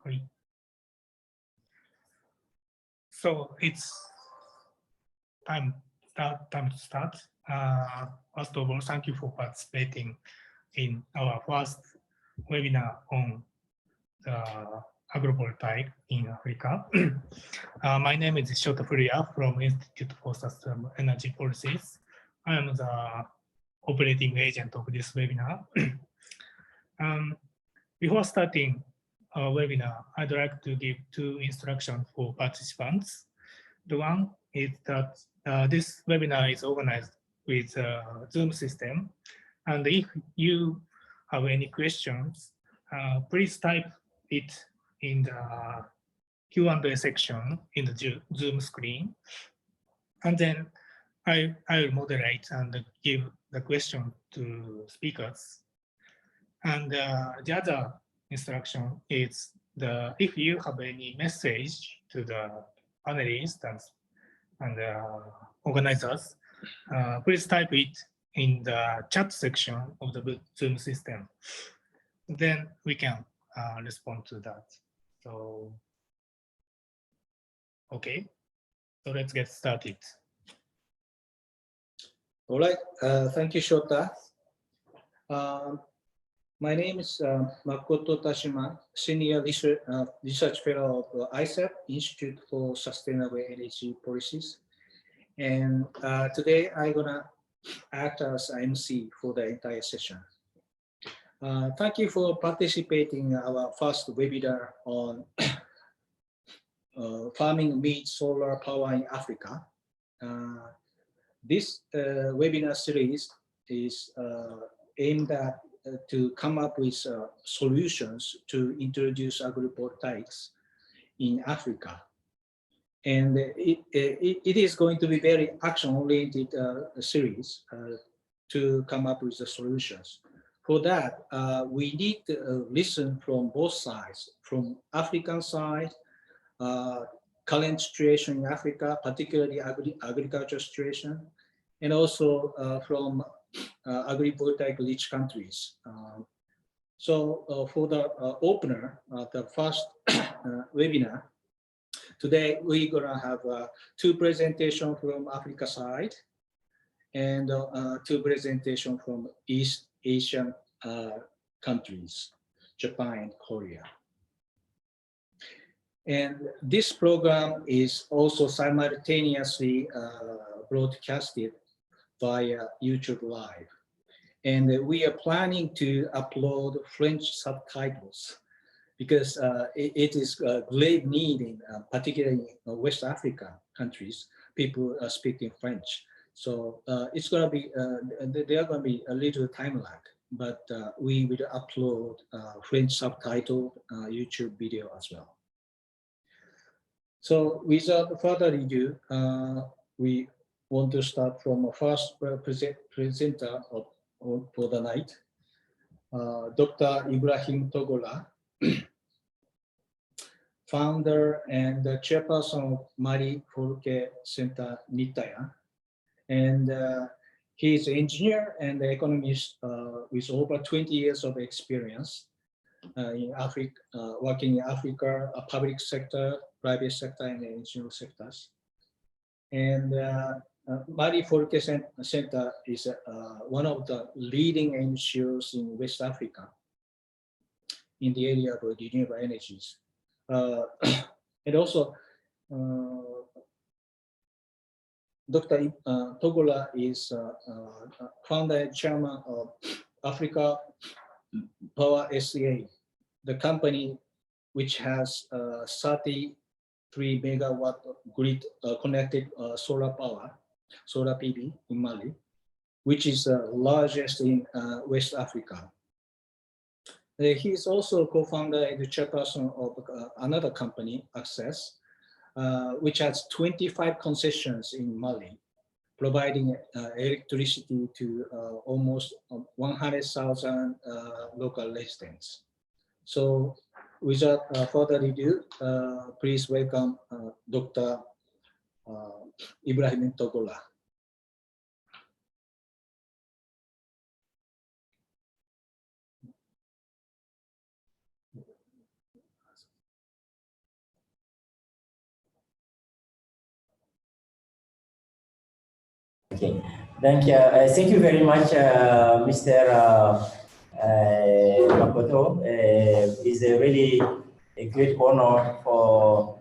Great. So it's time to start. First of all, thank you for participating in our first webinar on the agrivoltaic in Africa. My name is Shota Furia from Institute for Sustainable Energy Policies. I am the operating agent of this webinar. Before starting our webinar, I'd like to give two instructions for participants. The one is that this webinar is organized with a Zoom system. And if you have any questions, please type it in the Q&A section in the Zoom screen. And then I will moderate and give the question to speakers. And the other instruction is if you have any message to the panelists and organizers, please type it in the chat section of the Zoom system. Then we can respond to that. So, okay, so let's get started. All right, thank you, Shota. My name is Makoto Tashima, Senior Research Fellow of ISEP, Institute for Sustainable Energy Policies. And today I'm gonna act as MC for the entire session. Thank you for participating in our first webinar on farming with solar power in Africa. This webinar series is aimed at to come up with solutions to introduce agrivoltaics in Africa. And it is going to be very action-oriented series to come up with the solutions. For that, we need to listen from both sides, from African side, current situation in Africa, particularly agriculture situation, and also from agrivoltaic-rich countries. So for the opener, the first webinar, today we're gonna have two presentations from Africa side and two presentations from East Asian countries, Japan and Korea. And this program is also simultaneously broadcasted via YouTube Live. And we are planning to upload French subtitles because it is a great need in particularly in West Africa countries, people are speaking French. So it's gonna be, there are gonna be a little time lag, but we will upload French subtitled YouTube video as well. So without further ado, we want to start from a first presenter for the night, Dr. Ibrahim Togola, founder and chairperson of Mali Folke Center Nitaya. And he is an engineer and economist with over 20 years of experience in Africa, working in Africa, public sector, private sector, and NGO sectors. And Mali Folke Center is one of the leading NGOs in West Africa in the area of renewable energies. And also, Dr. Togola is founder and chairman of Africa Power SCA, the company which has 33 megawatt grid connected solar power, solar PV in Mali, which is the largest in West Africa. He is also co-founder and the chairperson of another company, Access, which has 25 concessions in Mali, providing electricity to almost 100,000 local residents. So without further ado, please welcome Dr. Ibrahim Togola. Okay, thank you very much, Mr. Makoto. It's a really a great honor for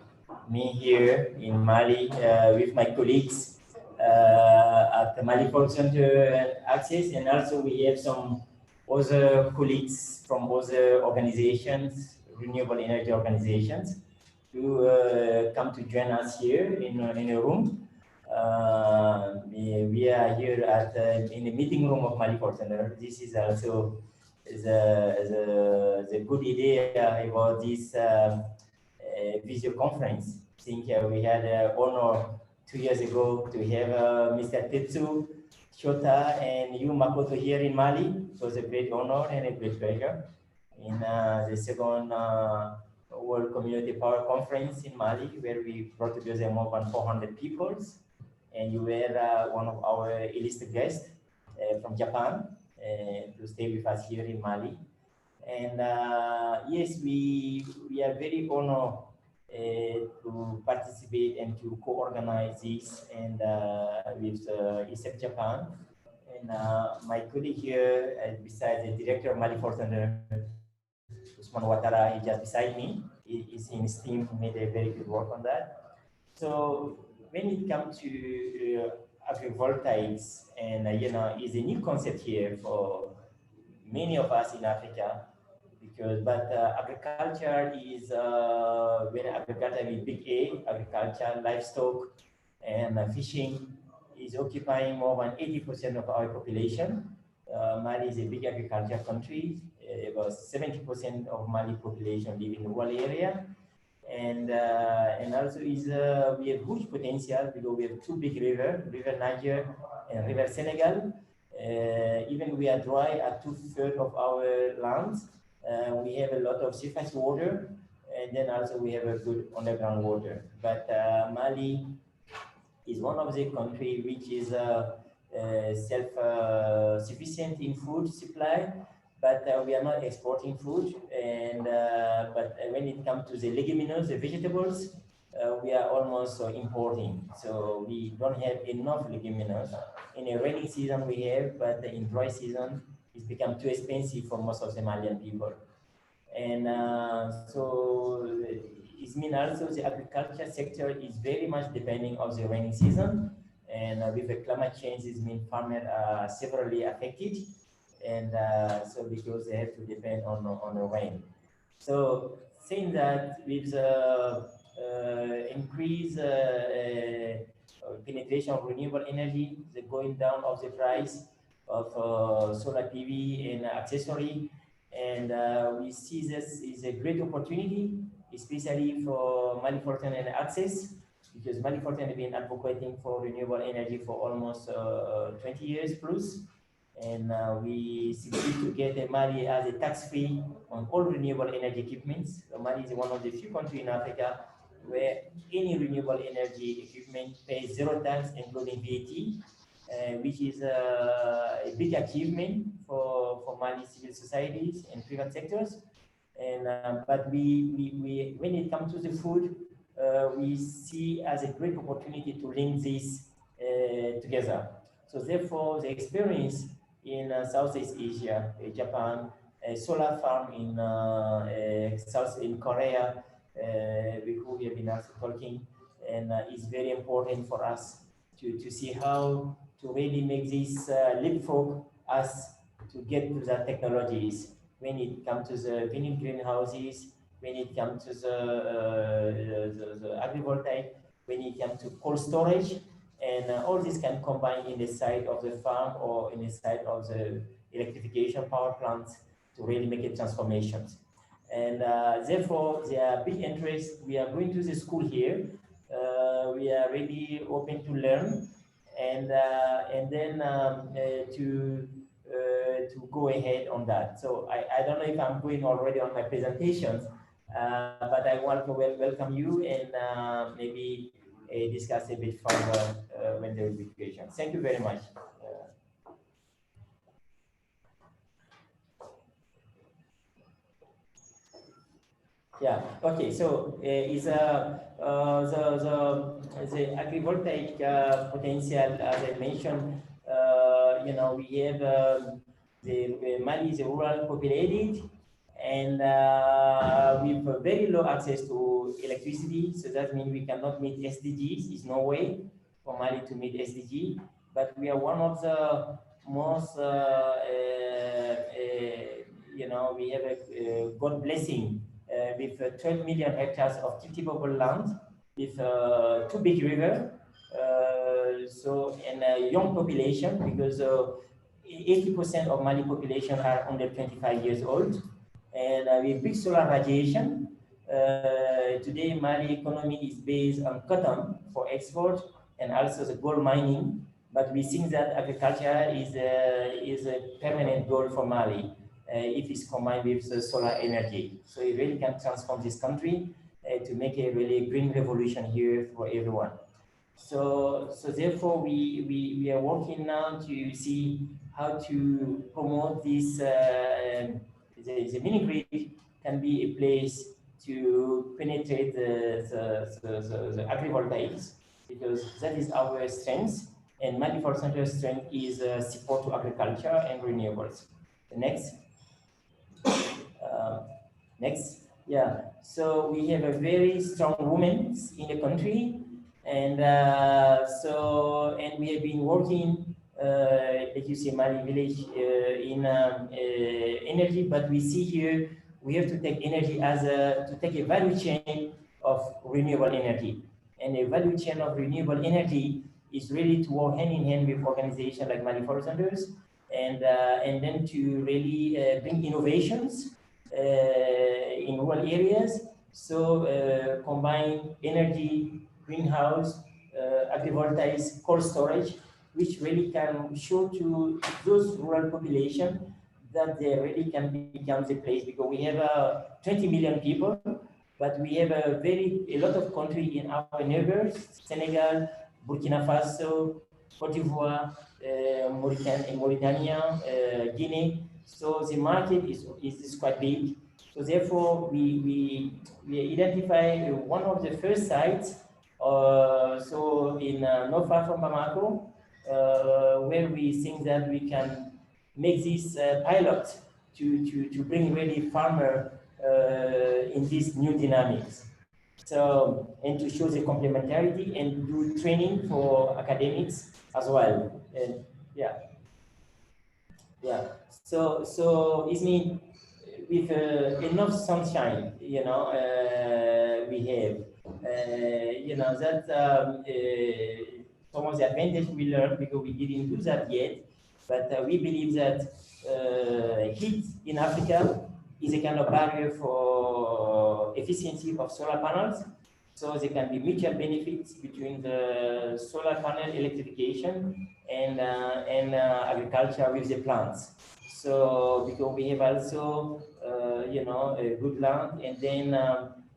me here in Mali with my colleagues at the Mali Folk Center and Access, and also we have some other colleagues from other organizations, renewable energy organizations, to come to join us here in a room. We are here at in the meeting room of Mali Folk Center. This is also the good idea about this video conference. I think we had honor 2 years ago to have Mr. Tetsu Shota and you, Makoto, here in Mali. It was a great honor and a great pleasure. In the second World Community Power Conference in Mali, where we brought together more than 400 people. And you were one of our illustrious guests from Japan to stay with us here in Mali. And yes, we are very honored to participate and to co-organize this and with ISEP Japan. And my colleague here, besides the director of Mali Folk Center, Usman Ouattara, is just beside me. His team made a very good work on that. So when it comes to agrivoltaics, and is a new concept here for many of us in Africa, but agriculture is when agriculture with big A, agriculture, livestock, and fishing is occupying more than 80% of our population. Mali is a big agriculture country. About 70% of Mali population live in rural area. And also is we have huge potential because we have two big rivers, River Niger and River Senegal. Even we are dry at 2/3 of our lands. We have a lot of surface water, and then also we have a good underground water. But Mali is one of the countries which is self-sufficient in food supply, but we are not exporting food. And but when it comes to the leguminous, the vegetables, we are almost importing. So we don't have enough leguminous. In a rainy season we have, but in dry season it's become too expensive for most of the Malian people. And so it means also the agriculture sector is very much depending on the rainy season. And with the climate change, it means farmers are severely affected. And so because they have to depend on the rain. So saying that with the increased penetration of renewable energy, the going down of the price of solar PV and accessory, and we see this is a great opportunity, especially for Mali Folk Center and Access, because Mali Folk Center has been advocating for renewable energy for almost 20 years plus. And we succeed to get Mali as a tax-free on all renewable energy equipments. Mali is one of the few countries in Africa where any renewable energy equipment pays 0 tax, including VAT, which is a big achievement for Mali civil societies and private sectors. And but we when it comes to the food, we see as a great opportunity to link this together. So therefore, the experience in Southeast Asia, Japan, a solar farm in in Korea, with whom we have been also talking, and it's very important for us to see how to really make this leapfrog us to get to the technologies when it comes to the vineyard greenhouses, when it comes to the agrivoltaic, when it comes to cold storage. And all this can combine in the side of the farm or in the side of the electrification power plants to really make a transformation. And therefore, there are big interests. We are going to the school here. We are really open to learn, and then to go ahead on that. So I don't know if I'm going already on my presentations, but I want to welcome you and maybe discuss a bit further when there will be questions. Thank you very much. Yeah. Okay. So is the agrivoltaic potential, as I mentioned, you know, we have the Mali is rural populated, and with very low access to electricity. So that means we cannot meet SDGs. There's no way for Mali to meet SDG. But we are one of the most, you know, we have a God blessing with 12 million hectares of cultivable land, with two big rivers, so and a young population, because 80% of Mali population are under 25 years old, and with big solar radiation. Today, Mali economy is based on cotton for export and also the gold mining. But we think that agriculture is a permanent goal for Mali if it's combined with the solar energy. So it really can transform this country to make a really green revolution here for everyone. So therefore, we are working now to see how to promote this. The mini grid can be a place to penetrate the agrivoltaics, because that is our strength, and Mali for Central strength is support to agriculture and renewables. The next. Next, yeah. So we have a very strong women in the country, and and we have been working, like you say, Mali village in energy. But we see here we have to take energy as to take a value chain of renewable energy, and a value chain of renewable energy is really to work hand in hand with organizations like Mali Forest Centers, and then to really bring innovations in rural areas. So combine energy, greenhouse, agrivoltaics, cold storage, which really can show to those rural population that they really can become the place, because we have 20 million people, but we have a lot of country in our neighbors: Senegal, Burkina Faso, Cote d'Ivoire, Mauritania, Guinea. So the market is quite big. So therefore, we identify one of the first sites, so in not far from Bamako, where we think that we can make this pilot to bring really farmer in these new dynamics. So, and to show the complementarity and do training for academics as well. And yeah. So it means with enough sunshine, you know, we have, you know, that some of the advantage we learned, because we didn't do that yet, but we believe that heat in Africa is a kind of barrier for efficiency of solar panels. So there can be mutual benefits between the solar panel electrification and agriculture with the plants. So because we have also, you know, a good land, and then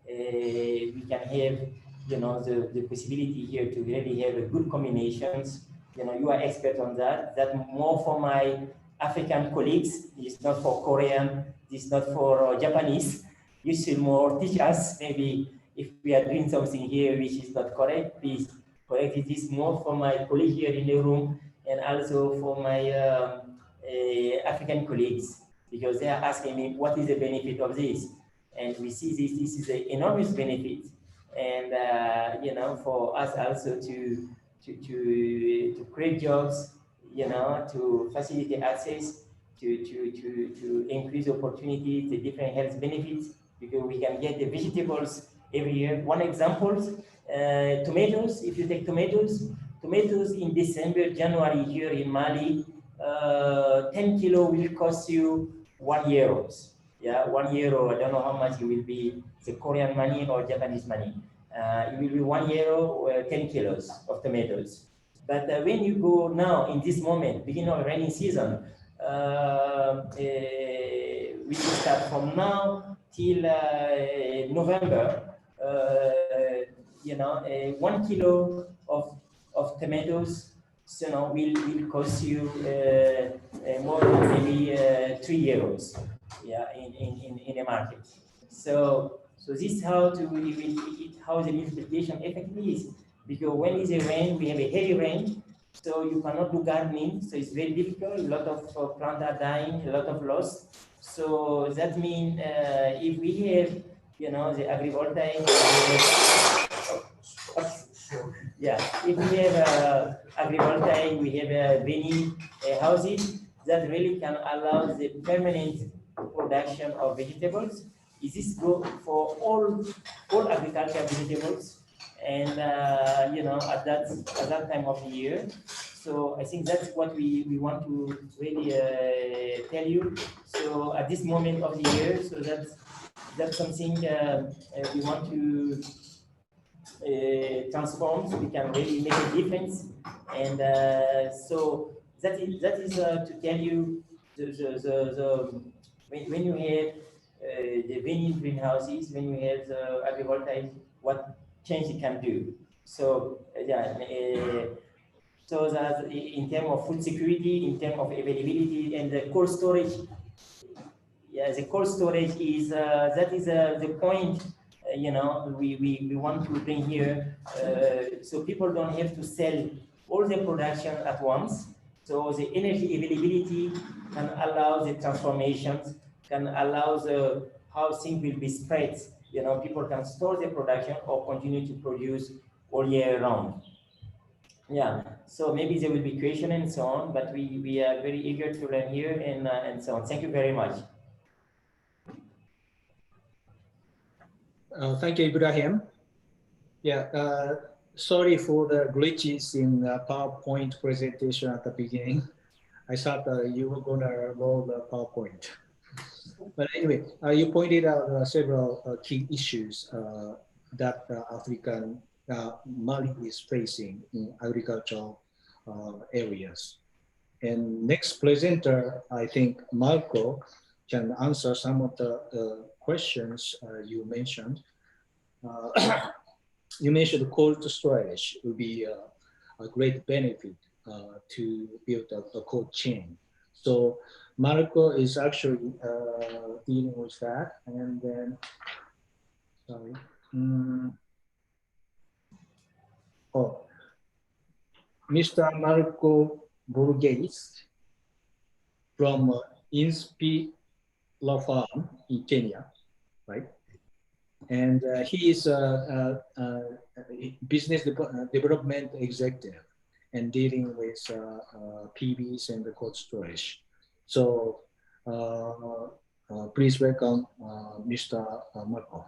we can have, you know, the possibility here to really have good combinations. You know, you are expert on that. That more for my African colleagues. It's not for Korean. It's not for Japanese. You should more teach us. Maybe if we are doing something here which is not correct, please correct it. Is more for my colleague here in the room, and also for my African colleagues, because they are asking me what is the benefit of this, and we see this is an enormous benefit, and you know, for us also to create jobs, you know, to facilitate access, to increase opportunities, the different health benefits, because we can get the vegetables every year. One example, tomatoes. If you take tomatoes in December, January here in Mali, 10 kilo will cost you €1. Yeah, €1. I don't know how much it will be, the Korean money or Japanese money. It will be €1, 10 kilos of tomatoes. But when you go now in this moment, beginning of rainy season, we start from now till November. You know, 1 kilo of tomatoes, so now will cost you more than maybe €3. Yeah, in a market. So So this is how how the multiplication effect is. Because when is a rain, we have a heavy rain, so you cannot do gardening. So it's very difficult. A lot of plants are dying, a lot of loss. So that means if we have, you know, the agrivoltaic, yeah, if we have agrivoltaic, we have many houses that really can allow the permanent production of vegetables. Is this go for all agricultural vegetables? And you know, at that time of the year. So I think that's what we want to really tell you. So at this moment of the year, so that's something we want to transform, so we can really make a difference. And so that is to tell you when you have the venue greenhouses, when you have the agrivoltaic, what change it can do. So yeah, so that in terms of food security, in terms of availability, and the cold storage. Yeah, the cold storage is that is the point. You know, we want to bring here, so people don't have to sell all the production at once. So the energy availability can allow the transformations, can allow the how things will be spread. You know, people can store the production or continue to produce all year round. Yeah, so maybe there will be question and so on, but we are very eager to learn here and so on. Thank you very much. Thank you, Ibrahim. Yeah, sorry for the glitches in the PowerPoint presentation at the beginning. I thought you were going to roll the PowerPoint. But anyway, you pointed out several key issues that African Mali is facing in agricultural areas. And next presenter, I think Marco can answer some of the questions you mentioned. You mentioned cold storage will be a great benefit to build a cold chain. So Marco is actually dealing with that. And then, sorry. Mr. Marco Borges from Inspi Law Firm in Kenya, right? And he is a business development executive and dealing with PVs and the cold storage. So please welcome Mr. Marco.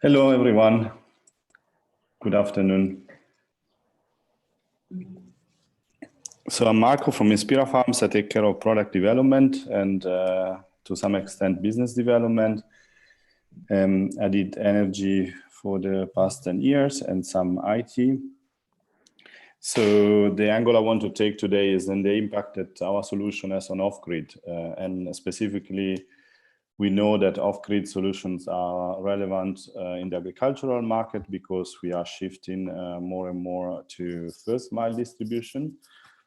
Hello, everyone. Good afternoon. So I'm Marco from Inspira Farms. I take care of product development and to some extent business development. I did energy for the past 10 years and some IT. So the angle I want to take today is then the impact that our solution has on off-grid, and specifically we know that off-grid solutions are relevant in the agricultural market because we are shifting more and more to first mile distribution.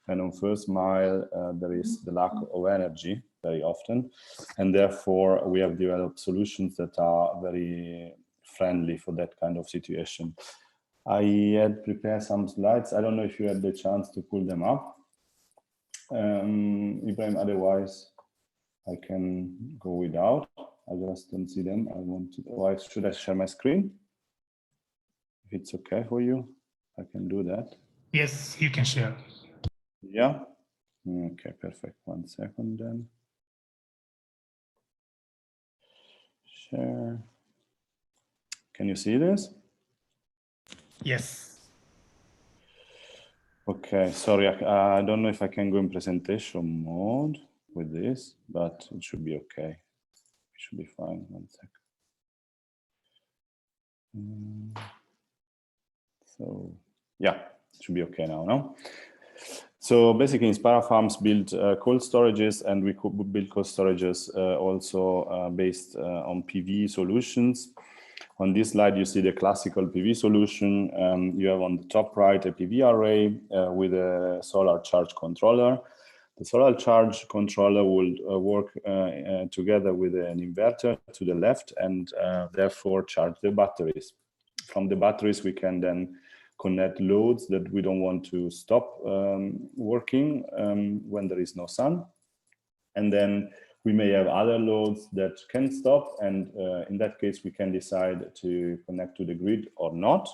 And on first mile, there is the lack of energy very often. And therefore, we have developed solutions that are very friendly for that kind of situation. I had prepared some slides. I don't know if you had the chance to pull them up. Ibrahim, otherwise, I can go without. I just don't see them. I want to, or should I share my screen? If it's okay for you, I can do that. Yes, you can share. Yeah. Okay, perfect. 1 second then. Share. Can you see this? Yes. Okay, sorry, I don't know if I can go in presentation mode with this, but it should be okay. It should be fine. 1 second. So, yeah. Should be okay now, no? So basically, Inspira Farms build cold storages, and we could build cold storages also based on PV solutions. On this slide, you see the classical PV solution. You have on the top right a PV array with a solar charge controller. The solar charge controller will work together with an inverter to the left, and therefore charge the batteries. From the batteries, we can then connect loads that we don't want to stop working when there is no sun. And then we may have other loads that can stop, and in that case, we can decide to connect to the grid or not.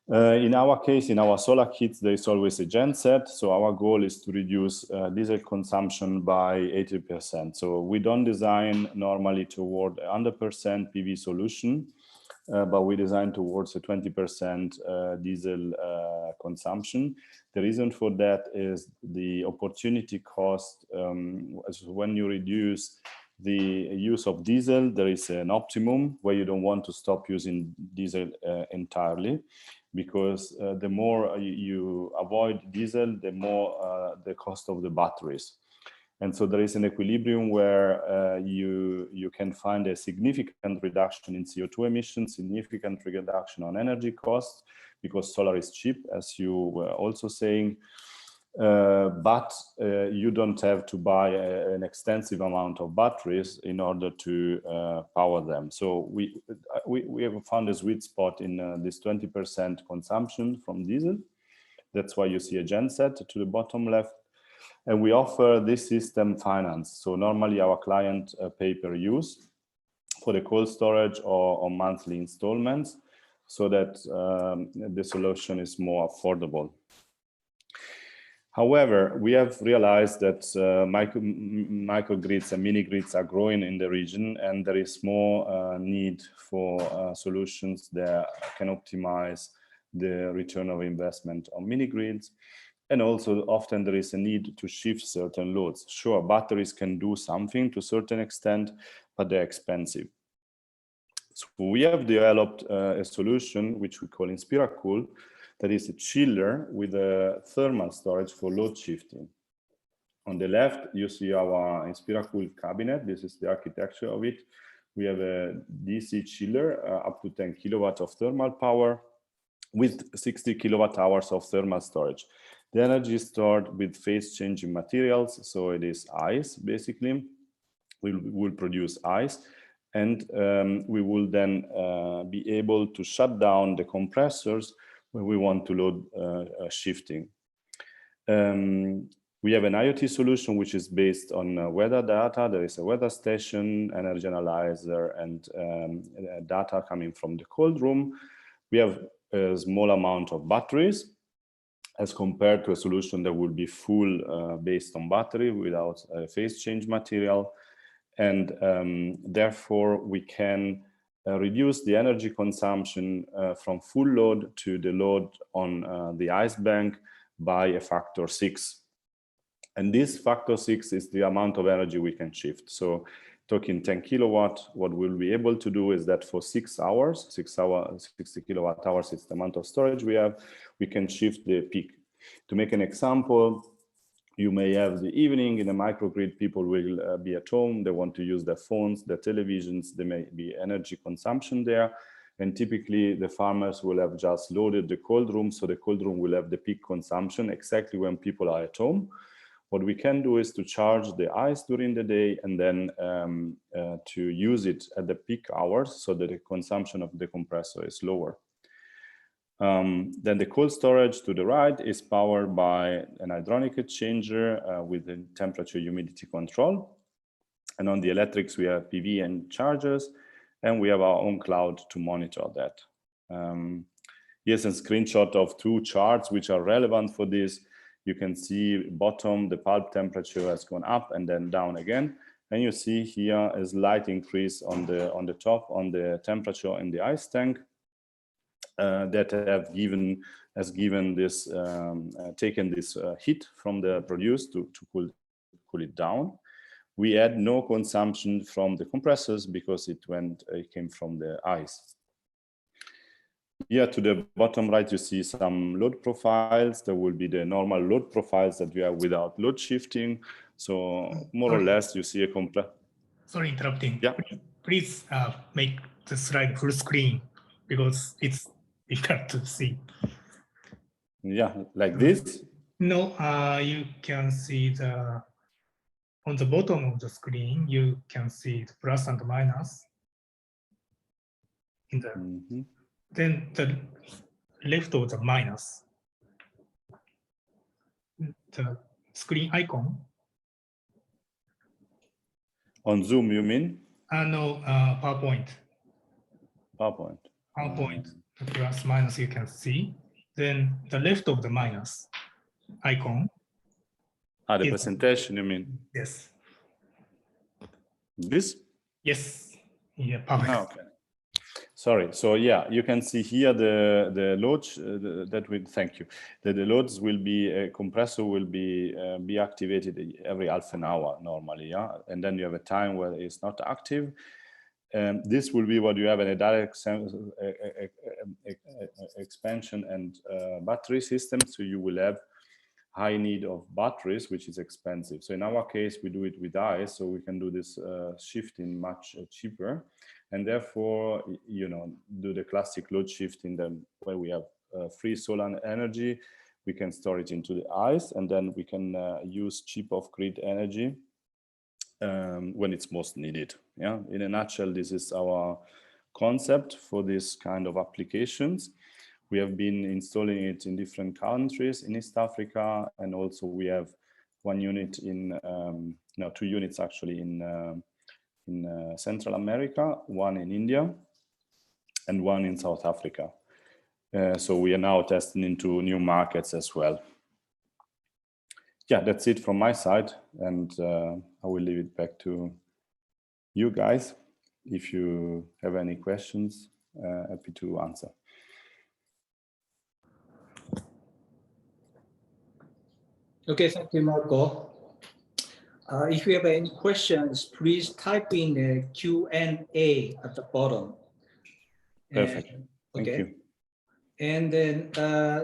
In our case, in our solar kits, there is always a genset. So our goal is to reduce diesel consumption by 80%. So we don't design normally toward 100% PV solution, but we design towards a 20% diesel consumption. The reason for that is the opportunity cost. When you reduce the use of diesel, there is an optimum where you don't want to stop using diesel entirely, because the more you avoid diesel, the more the cost of the batteries. And so there is an equilibrium where you can find a significant reduction in CO2 emissions, significant reduction on energy costs, because solar is cheap, as you were also saying. But you don't have to buy an extensive amount of batteries in order to power them. So we have found a sweet spot in this 20% consumption from diesel. That's why you see a genset to the bottom left. And we offer this system finance. So normally our client pay per use for the cold storage or monthly installments, so that the solution is more affordable. However, we have realized that microgrids and mini grids are growing in the region, and there is more need for solutions that can optimize the return of investment on mini grids. And also often there is a need to shift certain loads. Sure, batteries can do something to a certain extent, but they're expensive. So we have developed a solution which we call InspiraCool, that is a chiller with a thermal storage for load shifting. On the left, you see our InspiraCool cabinet. This is the architecture of it. We have a DC chiller up to 10 kilowatts of thermal power with 60 kilowatt hours of thermal storage. The energy is stored with phase changing materials, so it is ice basically. We will produce ice, and we will then be able to shut down the compressors when we want to load shifting. We have an IoT solution which is based on weather data. There is a weather station, energy analyzer, and data coming from the cold room. We have a small amount of batteries, as compared to a solution that will be full based on battery without phase change material. And therefore, we can reduce the energy consumption from full load to the load on the ice bank by a factor 6. And this factor 6 is the amount of energy we can shift. So talking 10 kilowatt, what we'll be able to do is that for 6 hours, 60 kilowatt hours is the amount of storage we have, we can shift the peak. To make an example, you may have the evening in a microgrid, people will be at home, they want to use their phones, their televisions, there may be energy consumption there. And typically the farmers will have just loaded the cold room, so the cold room will have the peak consumption exactly when people are at home. What we can do is to charge the ice during the day and then to use it at the peak hours so that the consumption of the compressor is lower. Then the cold storage to the right is powered by an hydronic exchanger with the temperature humidity control. And on the electrics, we have PV and chargers, and we have our own cloud to monitor that. Here's a screenshot of 2 charts which are relevant for this. You can see bottom, the pulp temperature has gone up and then down again. And you see here a slight increase on the top, on the temperature in the ice tank that has given this, taken this heat from the produce to cool it down. We had no consumption from the compressors because it came from the ice. Yeah, to the bottom right, you see some load profiles. There will be the normal load profiles that we have without load shifting. So more or less, you see a complete. Sorry, interrupting. Yeah. Please make the slide full screen because it's difficult to see. Yeah, like this. No, you can see on the bottom of the screen, you can see the plus and minus. Then the left of the minus, the screen icon. On Zoom, you mean? No, PowerPoint. PowerPoint. PowerPoint, the plus minus you can see. Then the left of the minus icon. The presentation, you mean? Yes. This? Yes. Yeah, perfect. Okay. Sorry. So yeah, you can see here the loads thank you. The loads will be a compressor will be activated every half an hour normally, yeah, and then you have a time where it's not active. This will be what you have in a direct expansion and battery system. So you will have high need of batteries, which is expensive. So in our case, we do it with ice, so we can do this shifting much cheaper, and therefore, you know, do the classic load shifting. Then where we have free solar energy, we can store it into the ice, and then we can use cheap off-grid energy when it's most needed. Yeah, in a nutshell, this is our concept for this kind of applications. We have been installing it in different countries in East Africa, and also we have one unit in, no, 2 units actually in Central America, one in India, and one in South Africa. So we are now testing into new markets as well. Yeah, that's it from my side, and I will leave it back to you guys. If you have any questions, happy to answer. Okay, thank you, Marco. If you have any questions, please type in the Q&A at the bottom. Perfect. Thank you. And then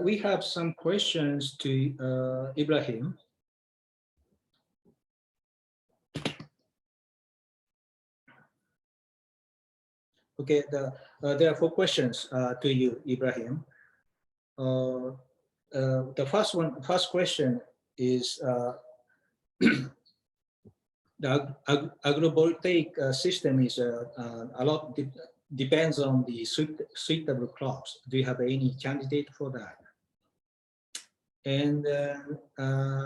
we have some questions to Ibrahim. Okay, there are 4 questions to you, Ibrahim. The first question is the agrivoltaic system is a lot depends on the suitable crops. Do you have any candidate for that? And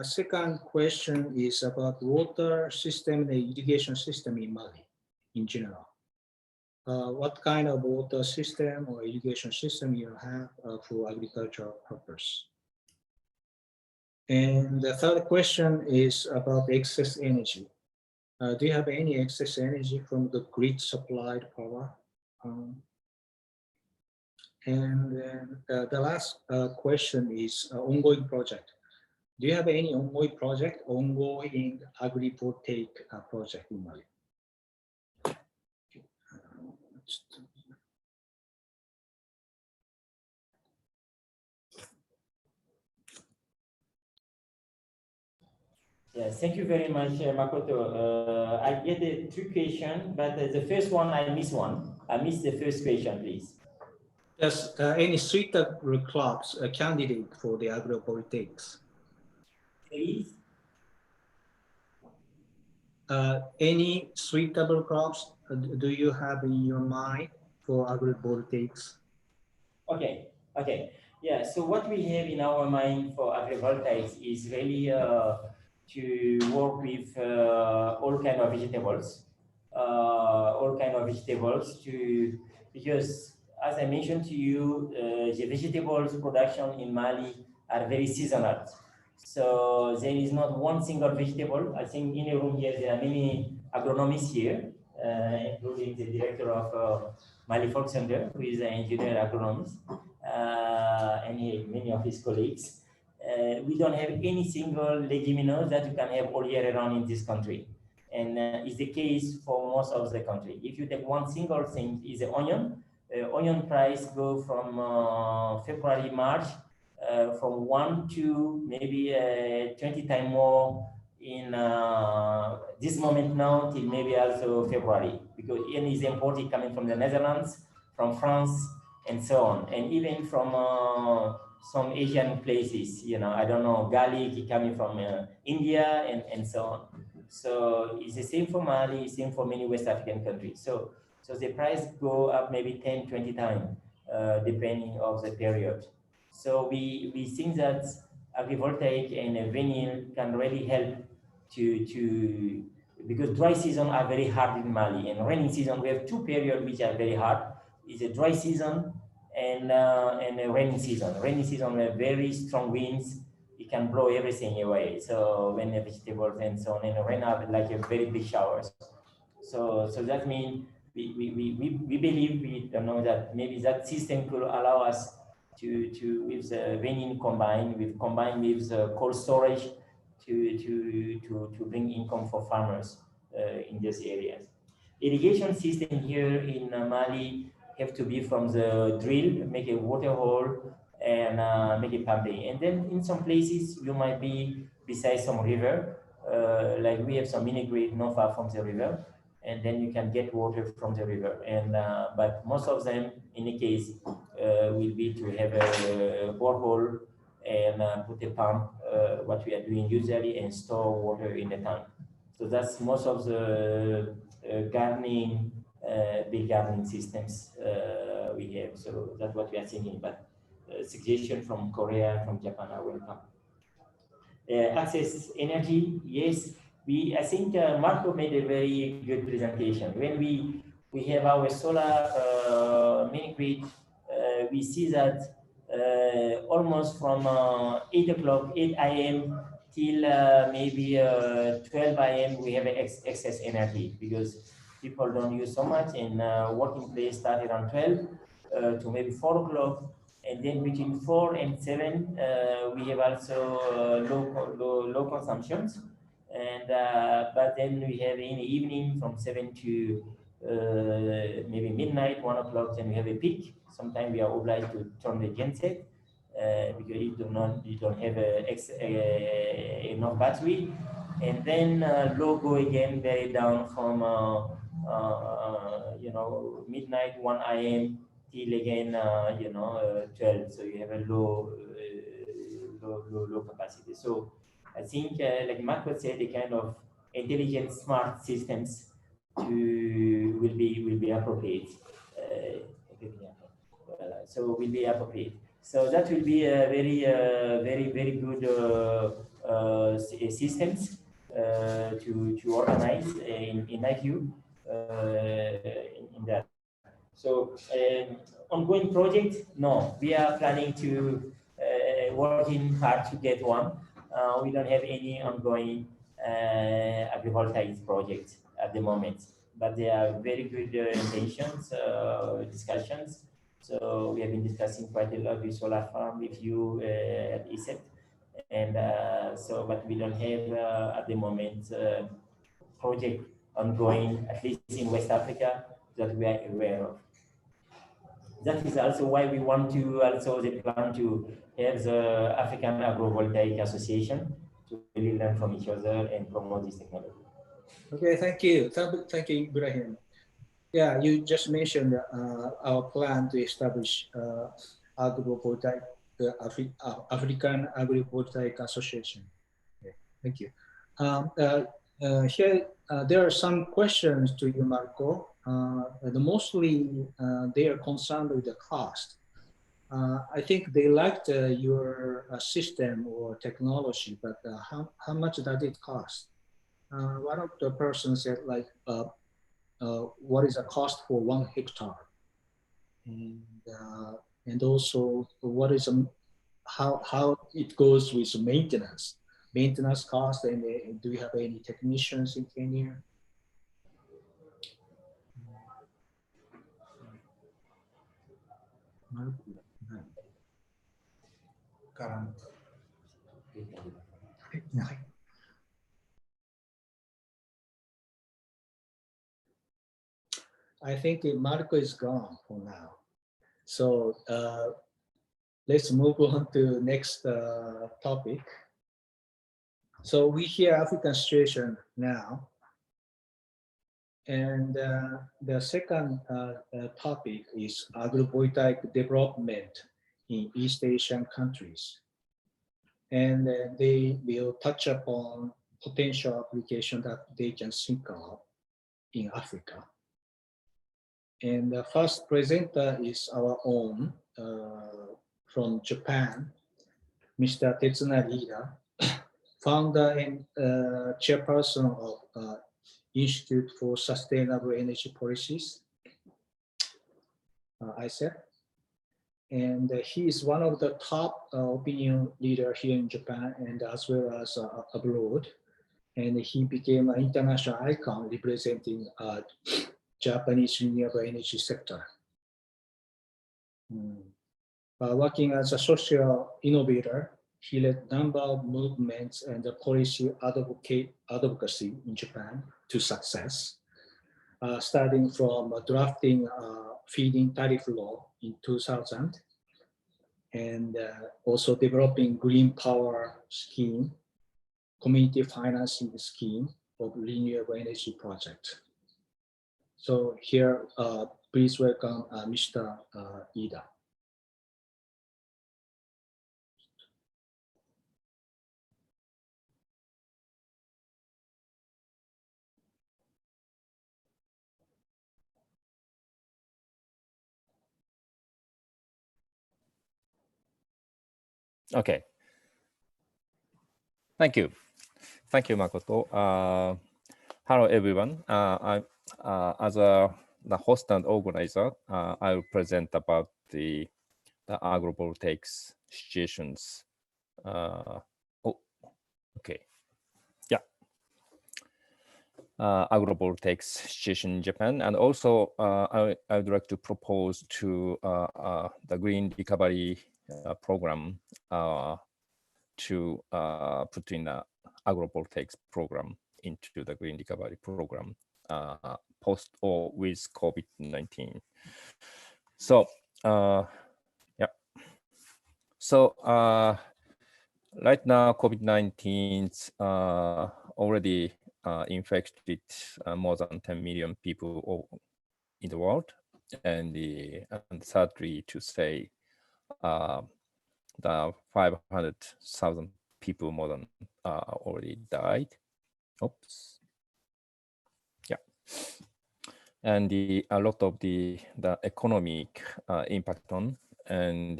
second question is about water system and irrigation system in Mali in general. What kind of water system or irrigation system you have for agricultural purpose? And the third question is about excess energy. Do you have any excess energy from the grid supplied power? And then the last question is ongoing project. Do you have any ongoing agrivoltaic project in Mali? Yes, thank you very much, Makoto. I get the 3 questions, but the first one, I missed one. I missed the first question, please. Does any suitable crops a candidate for the agrivoltaics? Please? Any suitable crops do you have in your mind for agrivoltaics? Okay, okay. Yeah, so what we have in our mind for agrivoltaics is really to work with all kind of vegetables, because as I mentioned to you, the vegetables production in Mali are very seasonal. So there is not one single vegetable. I think in a room here, there are many agronomists here, including the director of Mali Folk Center, who is an engineer agronomist, and many of his colleagues. We don't have any single leguminous that you can have all year round in this country. And it's the case for most of the country. If you take one single thing, is the onion, onion price go from February, March, from 1 to maybe 20 times more in this moment now till maybe also February, because onion is imported coming from the Netherlands, from France, and so on, and even from some Asian places, you know, I don't know, garlic coming from India and so on. So it's the same for Mali, same for many West African countries. So the price go up maybe 10, 20 times, depending of the period. So we think that agrivoltaic and vinyl can really help to because dry season are very hard in Mali, and rainy season, we have two periods which are very hard. It's a dry season and a rainy season. Rainy season, we have very strong winds. It can blow everything away. So when the vegetables and so on, and rain are like a very big showers. So that means we believe, we don't know, that maybe that system could allow us to with the raining combined with cold storage to bring income for farmers in these areas. Irrigation system here in Mali have to be from the drill, make a water hole, and make a pumping. And then in some places you might be beside some river, like we have some mini grid not far from the river, and then you can get water from the river. And but most of them, in any case, will be to have a borehole and put a pump, what we are doing usually, and store water in the tank. So that's most of the gardening, big gardening systems we have. So that's what we are thinking. But suggestion from Korea, from Japan are welcome. Access energy, yes. I think Marco made a very good presentation. When we have our solar mini grid, we see that almost from 8 a.m. till maybe 12 a.m. we have excess energy, because people don't use so much, and working place started around 12 to maybe 4 o'clock. And then between 4 and 7, we have also low consumptions. And but then we have in the evening from 7 to maybe midnight, 1 o'clock, then we have a peak. Sometimes we are obliged to turn the genset because you don't have enough battery. And then low go again, very down from midnight, 1 a.m. till again 12. So you have a low capacity. So I think like Marco said, the kind of intelligent smart systems will be appropriate. So will be appropriate. So that will be a very good systems to organize in my view in that. So ongoing project, no, we are planning to working hard to get one. We don't have any ongoing agrivoltaics project at the moment, but there are very good intentions, discussions. So we have been discussing quite a lot with solar farm with you at ISET, and but we don't have at the moment project ongoing, at least in West Africa, that we are aware of. That is also why we want to also plan to have the African Agrivoltaic Association to really learn from each other and promote this technology. Okay, thank you. Thank you, Ibrahim. Yeah, you just mentioned our plan to establish Agrivoltaic, African Agrivoltaic Association. Okay, thank you. Here, there are some questions to you, Marco. Mostly, they are concerned with the cost. I think they liked your system or technology, but how much does it cost? One of the persons said, like, what is the cost for 1 hectare? And also, what is how it goes with maintenance cost, and do you have any technicians in Kenya? I think Marco is gone for now. So let's move on to next topic. So we hear African situation now. And the second topic is agrivoltaic development in East Asian countries. And they will touch upon potential application that they can think of in Africa. And the first presenter is our own from Japan, Mr. Tetsunari Ida, founder and chairperson of Institute for Sustainable Energy Policies, ISEP. And he is one of the top opinion leader here in Japan and as well as abroad. And he became an international icon representing Japanese renewable energy sector. Working as a social innovator, he led a number of movements and the policy advocacy in Japan to success, starting from drafting feed-in tariff law in 2000, and also developing green power scheme, community financing scheme of renewable energy project. So here, please welcome Mr. Ida. Okay. Thank you. Thank you, Makoto. Hello, everyone. As the host and organizer, I will present about the agrivoltaics situations. Okay. Yeah. Agrivoltaics situation in Japan. And also, I would like to propose to the Green Recovery Program to put in the agrivoltaics program into the Green Recovery Program post or with COVID-19. So, yeah. So right now, COVID-19 already infected more than 10 million people in the world, and sadly to say, the 500,000 people more than already died. Oops. Yeah. And a lot of the economic impact on and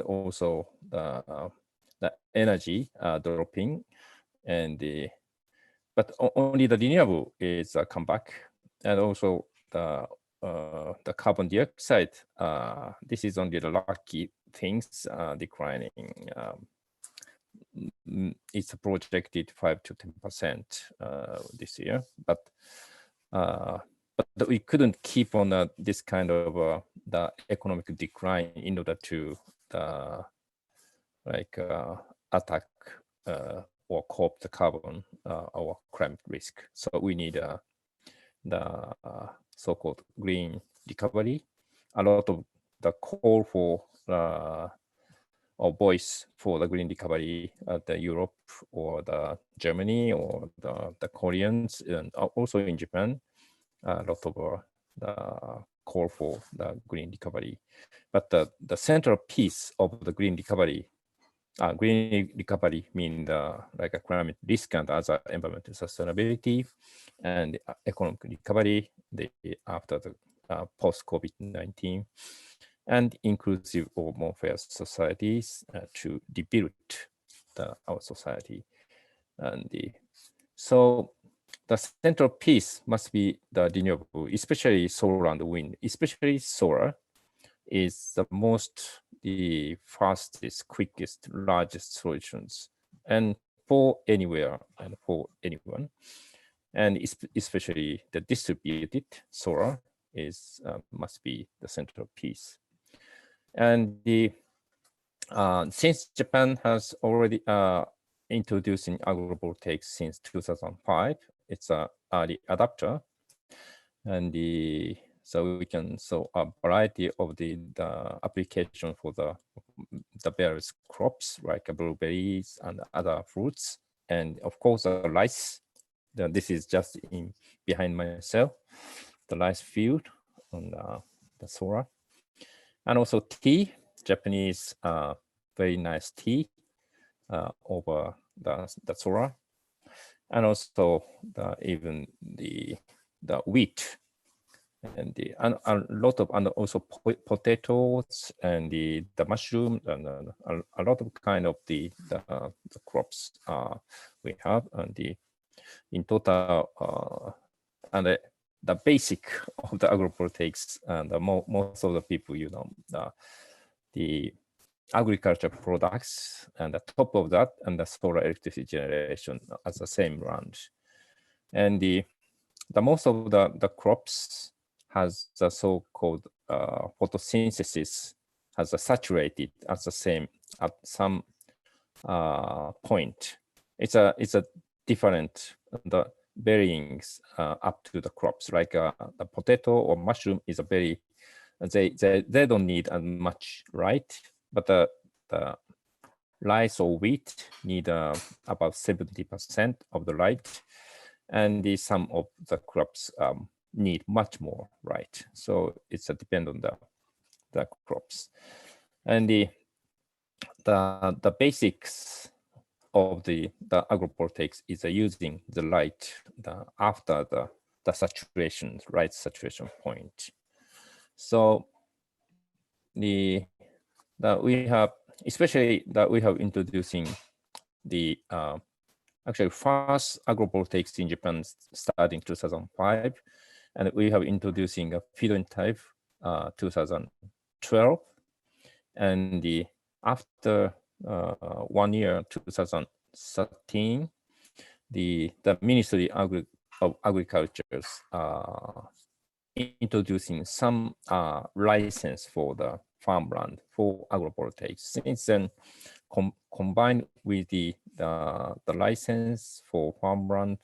also the energy dropping, and but only the renewable is come back, and also the carbon dioxide. This is only the lucky things declining. It's projected 5 to 10% this year, but we couldn't keep on this kind of the economic decline in order to attack or cope the carbon or climate risk. So we need the so-called green recovery. A lot of the call for or voice for the green recovery at the Europe or the Germany or the Koreans, and also in Japan, a lot of the call for the green recovery. But the central piece of the green recovery means like a climate risk and other environmental sustainability and economic recovery after the post-COVID-19, and inclusive or more fair societies to rebuild our society. And so the central piece must be the renewable, especially solar and wind. Especially solar is the fastest, quickest, largest solutions, and for anywhere and for anyone. And especially the distributed solar must be the central piece. And since Japan has already introducing agrivoltaics since 2005, it's an early adapter, and So we can so a variety of the application for the various crops like blueberries and other fruits, and of course rice. This is just in behind myself, the rice field on the solar, and also tea, Japanese very nice tea over the solar, and also even the wheat and a lot of, and also potatoes and the mushroom and a lot of kind of the crops we have, and in total and the basic of the agrovoltaics, and most of the people, you know, the agriculture products, and the top of that, and the solar electricity generation as the same range. And the most of the crops has the so-called photosynthesis has a saturated at the same at some point. It's a different the varyings up to the crops, like the potato or mushroom is a very they don't need as much light, but the rice or wheat need about 70% of the light, and some of the crops need much more light. So it's depend on the crops, and the basics of the agrovoltaics is using the light after the saturation, light saturation point. So we have, especially that we have introducing the actually first agrovoltaics in Japan starting 2005, and we have introducing a feed-in type 2012, and after 1 year 2013, the Ministry of Agriculture introducing some license for the farmland for agrovoltaics. Since then, combined with the license for farmland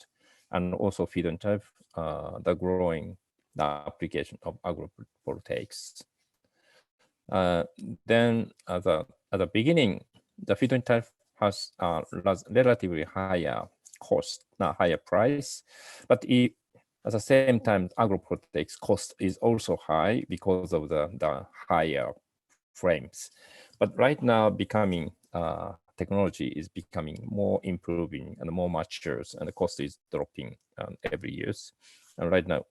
and also feed-in type, the growing the application of agrovoltaics. Then at the beginning, the feed-in type has relatively higher cost, not higher price, but at the same time, agrovoltaics cost is also high because of the higher frames. But right now, becoming technology is becoming more improving and more mature, and the cost is dropping every year. And right now,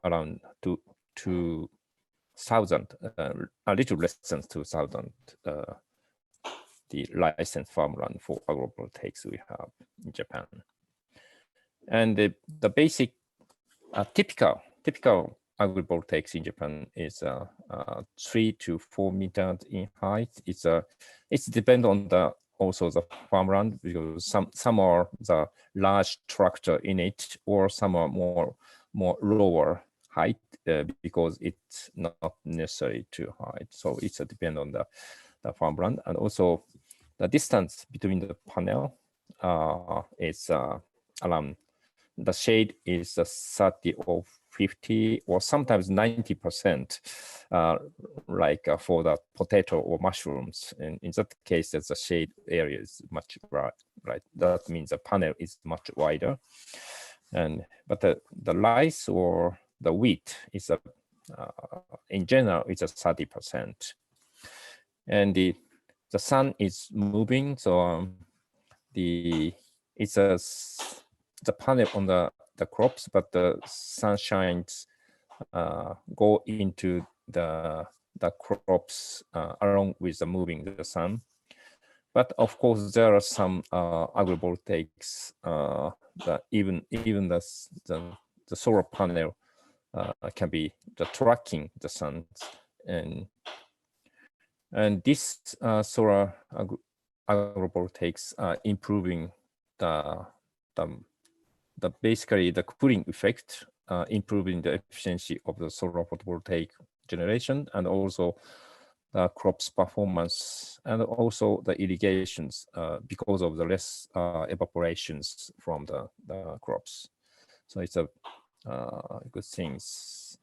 around 2,000, a little less than 2,000, the licensed farmland for agrovoltaics we have in Japan. And the basic typical agrivoltaics in Japan is 3 to 4 meters in height. It's depend on also the farmland, because some are the large tractor in it, or some are more lower height because it's not necessary too high. So it's depend on the farmland, and also the distance between the panel is around. The shade is 30 or 50 or sometimes 90%, like for the potato or mushrooms. And in that case, the shade area is much bright, right? That means the panel is much wider. But the rice or the wheat is in general, it's 30%. And the sun is moving, so it's the panel on the crops, but the sunshine go into the crops along with the moving the sun. But of course, there are some agrivoltaics that even the solar panel can be tracking the sun, and this solar agrivoltaics are improving basically the cooling effect, improving the efficiency of the solar photovoltaic generation, and also the crops performance, and also the irrigations because of the less evaporations from the crops. So it's a good things.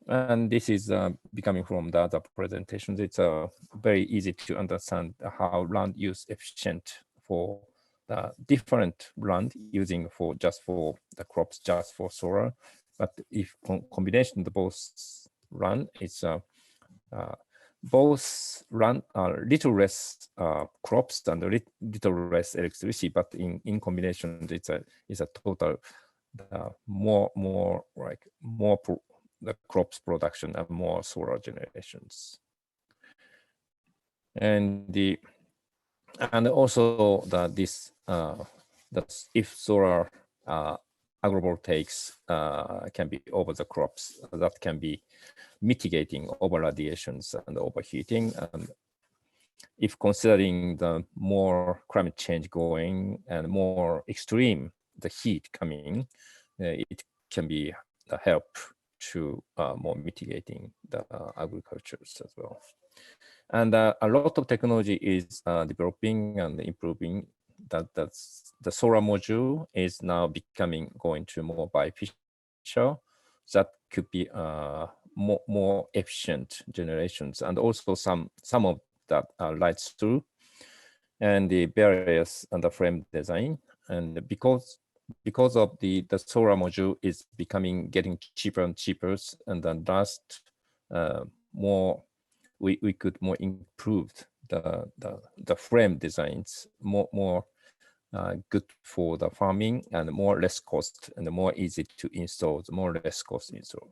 And this is becoming from the other presentations. It's very easy to understand how land use efficient for the different land using for just for the crops, just for solar. But if combination of both run, it's both run little less crops and little less electricity, but in combination, it's a total more the crops production and more solar generations. And also this if solar agrivoltaics can be over the crops, that can be mitigating over radiations and overheating. And if considering the more climate change going and more extreme the heat coming, it can be a help to more mitigating the agricultures as well. And a lot of technology is developing and improving. That's the solar module is now becoming going to more bifacial. That could be more efficient generations, and also some of that lights through, and the barriers and the frame design. And because of the solar module is getting cheaper and cheaper, and then last more we could more improve the frame designs more good for the farming, and more less cost, and the more easy to install, the more less cost install.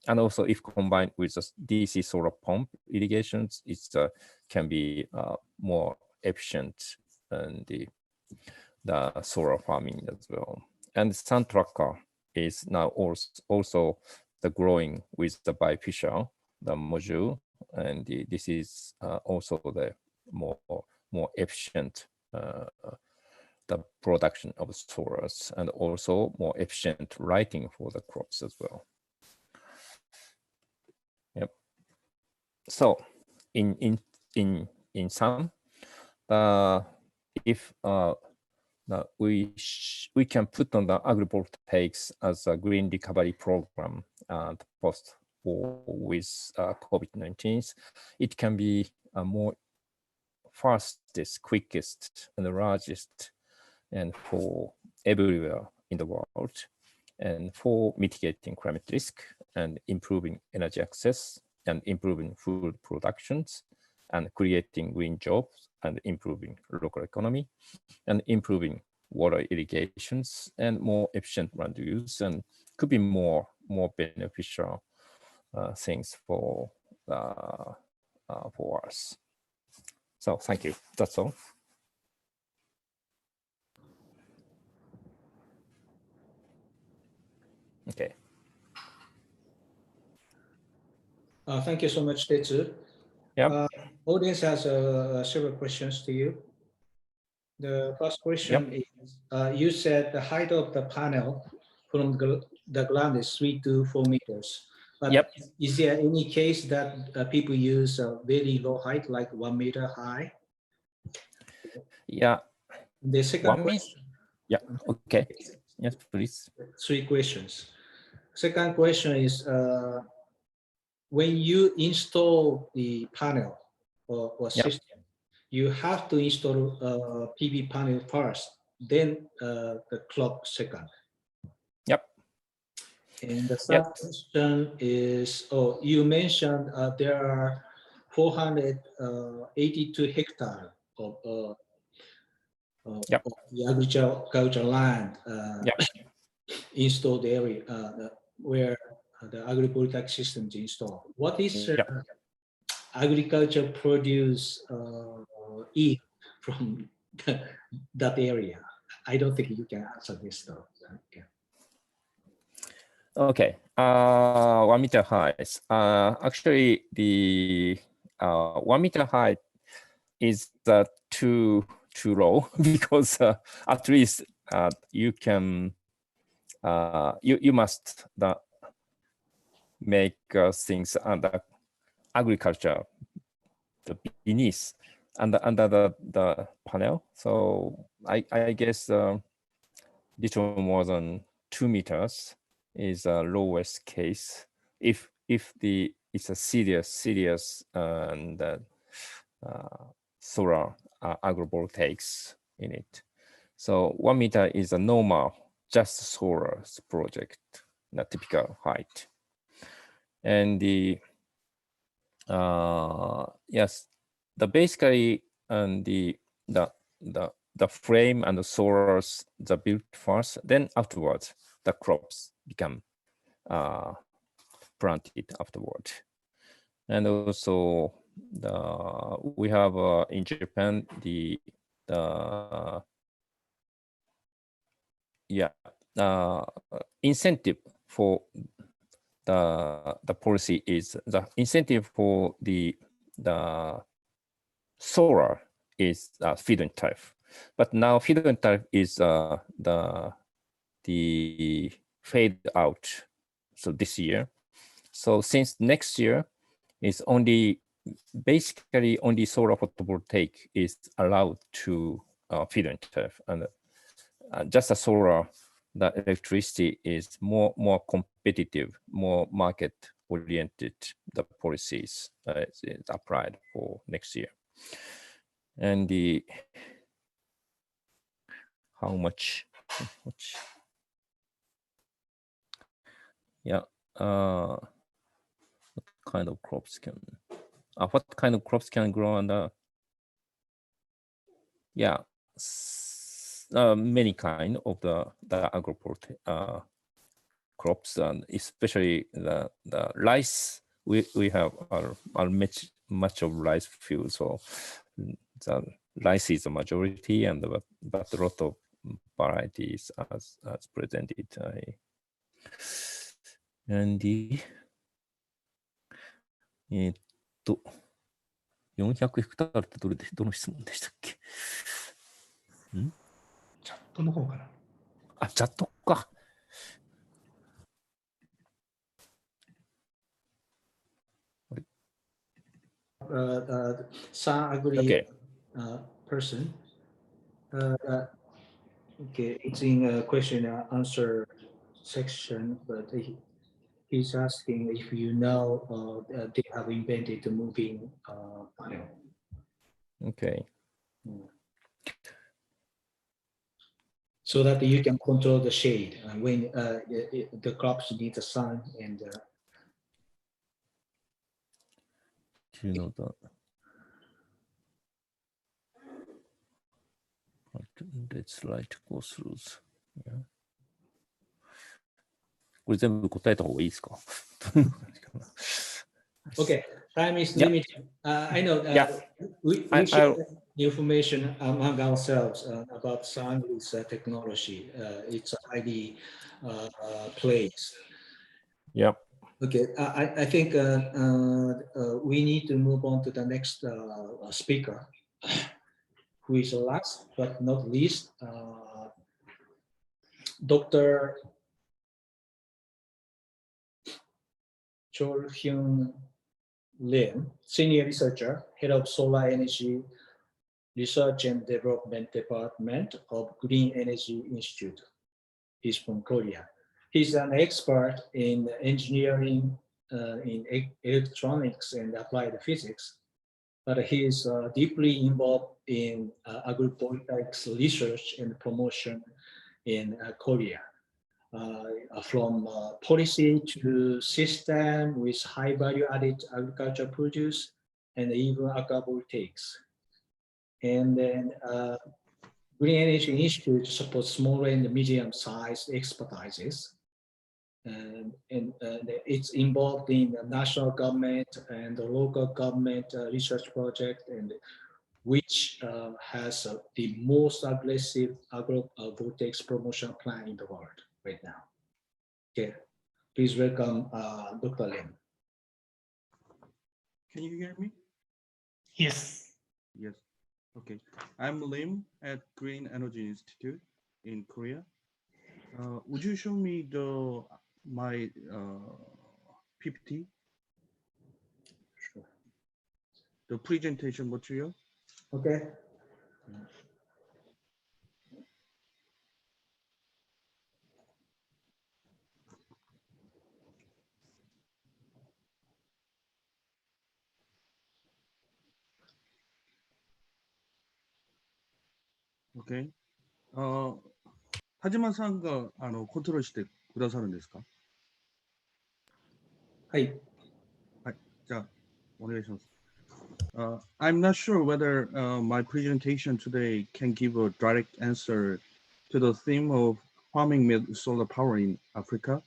And also if combined with the DC solar pump irrigations, it can be more efficient and the solar farming as well. And sun tracker is now also the growing with the bifacial, the module, and this is also the more efficient the production of solars, and also more efficient lighting for the crops as well. Yep. So in sum, if we can put on the agrivoltaics as a green recovery program post with COVID-19, it can be a more fastest, quickest, and the largest, and for everywhere in the world, and for mitigating climate risk and improving energy access and improving food productions and creating green jobs and improving local economy and improving water irrigations and more efficient land use, and could be more beneficial things for us. So thank you. That's all. Okay. Thank you so much, Tetsu. Yeah. Audience has several questions to you. The first question is, you said the height of the panel from the ground is 3 to 4 meters. But is there any case that people use a very low height, like 1 meter high? Yeah. The second question. Yeah. Okay. Yes, please. 3 questions. Second question is, when you install the panel or system, you have to install a PV panel first, then the clock second. Yep. And the third question is, you mentioned there are 482 hectares of the agricultural land installed area where the agrivoltaic systems installed. What is agriculture produce eat from that area? I don't think you can answer this though. Okay. 1 meter high. Actually, the 1 meter high is too low because at least you can you must make things under agriculture beneath under the panel. So I guess little more than 2 meters is the lowest case if if it's a serious and solar agrivoltaics in it. So 1 meter is a normal, just solar project, the typical height. And the yes, basically and the frame and the solars the built first, then afterwards the crops become planted afterward. And also we have in Japan the incentive for the policy is the incentive for the solar is feed-in tariff, but now feed-in tariff is the fade out. So this year, so since next year, is only basically only solar photovoltaic is allowed to feed-in tariff, and just a solar, the electricity is more competitive, more market oriented. The policies is applied for next year, and the how much yeah what kind of crops can grow under many kind of the crops, and especially the rice. We have our much of rice field, so the rice is a majority, and but a lot of varieties as presented. And the 400ヘクタールってどの質問でしたっけ？チャットの方かな。あ、チャットか。Some agree Okay. person. Okay, it's in question and answer section, but he's asking if you know they have invented the moving panel. Okay. So that you can control the shade when the crops need the sun and. Do you know that? Let's write go throughs. Yeah. これ全部答えた方がいいですか？ Okay, time is Yep. limited. I know we I'll- share information among ourselves about Sangri's technology. It's highly placed. Yep. Okay, I think we need to move on to the next speaker, who is last but not least, Dr. Chol Hyun Lim, Senior Researcher, Head of Solar Energy Research and Development Department of Green Energy Institute. He's from Korea. He's an expert in engineering, in electronics and applied physics, but he is deeply involved in agrivoltaics research and promotion in Korea. From policy to system with high value added agricultural produce and even agrivoltaics. And then Green Energy Institute supports small and medium-sized expertises. And it's involved in the national government and the local government research project, and which has the most aggressive agrivoltaics promotion plan in the world right now. Okay, please welcome Dr. Lim. Can you hear me? Yes. Yes. Okay. I'm Lim at Green Energy Institute in Korea. Would you show me my PPT? Sure. The presentation material? Okay. OK。田島さんがコントロールしてくださるんですか？はい。はい。じゃあ、お願いします。I'm not sure whether my presentation today can give a direct answer to the theme of farming with solar power in Africa,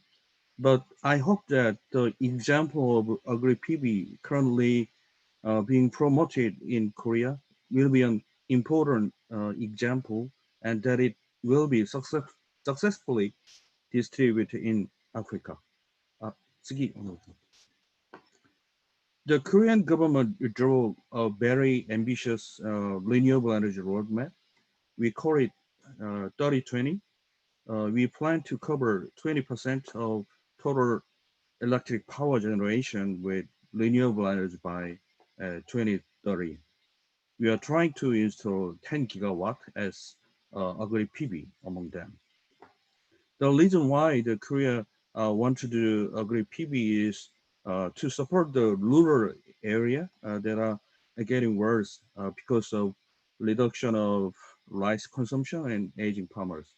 but I hope that the example of agri-PV currently being promoted in Korea will be an important example, and that it will be successfully distributed in Africa.次お願いします。The Korean government drew a very ambitious renewable energy roadmap. We call it 3020. We plan to cover 20% of total electric power generation with renewable energy by 2030. We are trying to install 10 gigawatt as agri-PV among them. The reason why the Korea want to do agri-PV is to support the rural area that are getting worse because of reduction of rice consumption and aging farmers.